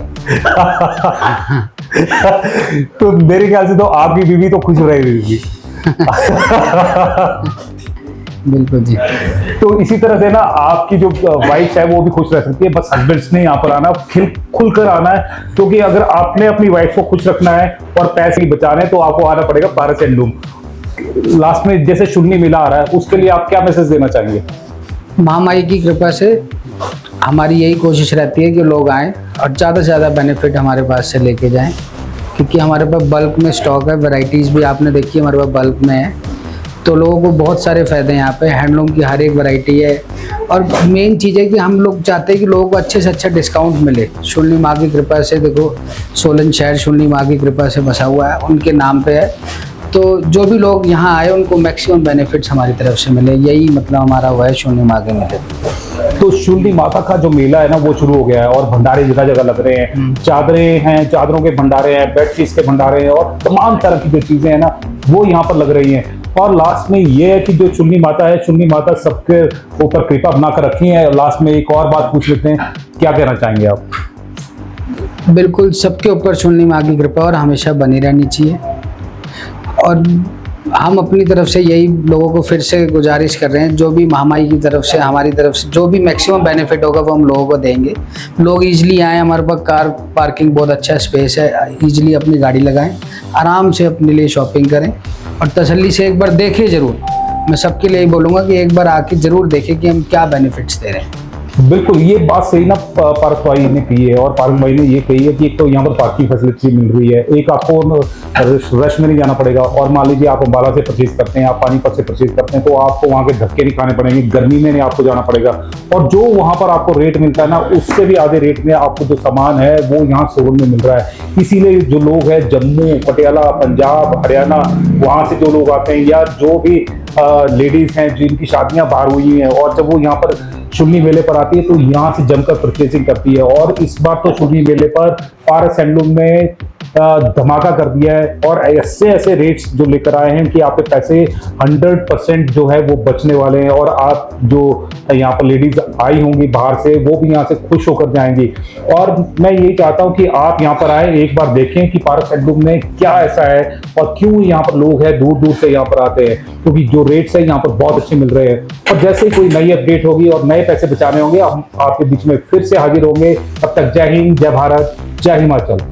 S1: तो मेरे ख्याल से तो आपकी बीवी तो खुश रहेगी।
S8: बिल्कुल जी।
S1: तो इसी तरह से ना आपकी जो वाइफ है वो भी खुश रह सकती है। बस हस्बैंड्स ने यहाँ पर आना, खुल कर आना है, क्योंकि अगर आपने अपनी वाइफ को खुश रखना है और पैसे ही बचाने हैं तो आपको आना पड़ेगा पारस हैंडलूम। लास्ट में जैसे शुन्नी मेला आ रहा है, उसके लिए आप क्या मैसेज देना चाहेंगे?
S8: महामाई की कृपा से हमारी यही कोशिश रहती है कि लोग आएँ और ज़्यादा से ज़्यादा बेनिफिट हमारे पास से लेके जाएं, क्योंकि हमारे पास बल्क में स्टॉक है, वैरायटीज़ भी आपने देखी हमारे पास बल्क में है, तो लोगों को बहुत सारे फ़ायदे हैं यहाँ पे। हैंडलूम की हर एक वैरायटी है और मेन चीज़ है कि हम लोग चाहते हैं कि लोगों को अच्छे से अच्छा डिस्काउंट मिले। शुन्नी माँ की कृपा से, देखो सोलन शहर शुन्नी माँ की कृपा से बसा हुआ है, उनके नाम पे है, तो जो भी लोग यहाँ आए उनको मैक्सिमम बेनिफिट्स हमारी तरफ से मिले, यही मतलब हमारा हुआ है शुन्नी माँ के मेले।
S1: तो शुन्नी माता का जो मेला है ना वो शुरू हो गया है और भंडारे जगह जगह लग रहे हैं, चादरें हैं, चादरों के भंडारे हैं, बेडशीट्स के भंडारे हैं और तमाम तरह की जो चीजें हैं ना वो यहाँ पर लग रही हैं। और लास्ट में ये है कि जो शुन्नी माता है, शुन्नी माता सबके ऊपर कृपा बनाकर रखी है। लास्ट में एक और बात पूछ लेते हैं, क्या कहना चाहेंगे आप?
S8: बिल्कुल, सबके ऊपर शुन्नी माँ की कृपा और हमेशा बनी रहनी चाहिए। और हम अपनी तरफ से यही लोगों को फिर से गुजारिश कर रहे हैं, जो भी महामाई की तरफ से हमारी तरफ से जो भी मैक्सिमम बेनिफिट होगा वो हम लोगों को देंगे। लोग इजीली आएँ, हमारे पास कार पार्किंग बहुत अच्छा स्पेस है, इजीली अपनी गाड़ी लगाएं, आराम से अपने लिए शॉपिंग करें और तसल्ली से एक बार देखें ज़रूर। मैं सबके लिए बोलूँगा कि एक बार आके ज़रूर देखें कि हम क्या बेनिफिट्स दे रहे हैं।
S1: बिल्कुल, ये बात सही ना पारस भाई ने कही है और पारस भाई ने ये कही है कि एक तो यहाँ पर पार्किंग फैसिलिटी मिल रही है, एक आपको रश में नहीं जाना पड़ेगा। और मान लीजिए आप अम्बाला से परचेज करते हैं, आप पानीपत से परचेज करते हैं, तो आपको वहाँ के धक्के नहीं खाने पड़ेंगे, गर्मी में नहीं आपको जाना पड़ेगा। और जो वहाँ पर आपको रेट मिलता है ना, उससे भी आधे रेट में आपको जो सामान है वो यहाँ सोलन में मिल रहा है। इसीलिए जो लोग हैं जम्मू, पटियाला, पंजाब, हरियाणा, वहाँ से जो लोग आते हैं या जो भी लेडीज हैं जिनकी शादियां बाहर हुई हैं और जब वो यहाँ पर शुन्नी मेले पर आती है तो यहाँ से जमकर परचेसिंग करती है। और इस बार तो शुन्नी मेले पर पारस हैंडलूम ने धमाका कर दिया है और ऐसे ऐसे रेट्स जो लेकर आए हैं कि आपके पैसे 100% जो है वो बचने वाले हैं। और आप जो यहाँ पर लेडीज आई होंगी बाहर से, वो भी यहाँ से खुश होकर जाएंगी। और मैं यही चाहता हूँ कि आप यहाँ पर आए, एक बार देखें कि पारस हैंडलूम में क्या ऐसा है और क्यों यहाँ पर लोग हैं दूर दूर से यहाँ पर आते हैं, क्योंकि जो रेट्स है यहाँ पर बहुत अच्छे मिल रहे हैं। और जैसे ही कोई नई अपडेट होगी और नए पैसे बचाने होंगे, हम आपके बीच में फिर से हाजिर होंगे। तब तक जय हिंद, जय भारत, जय हिमाचल।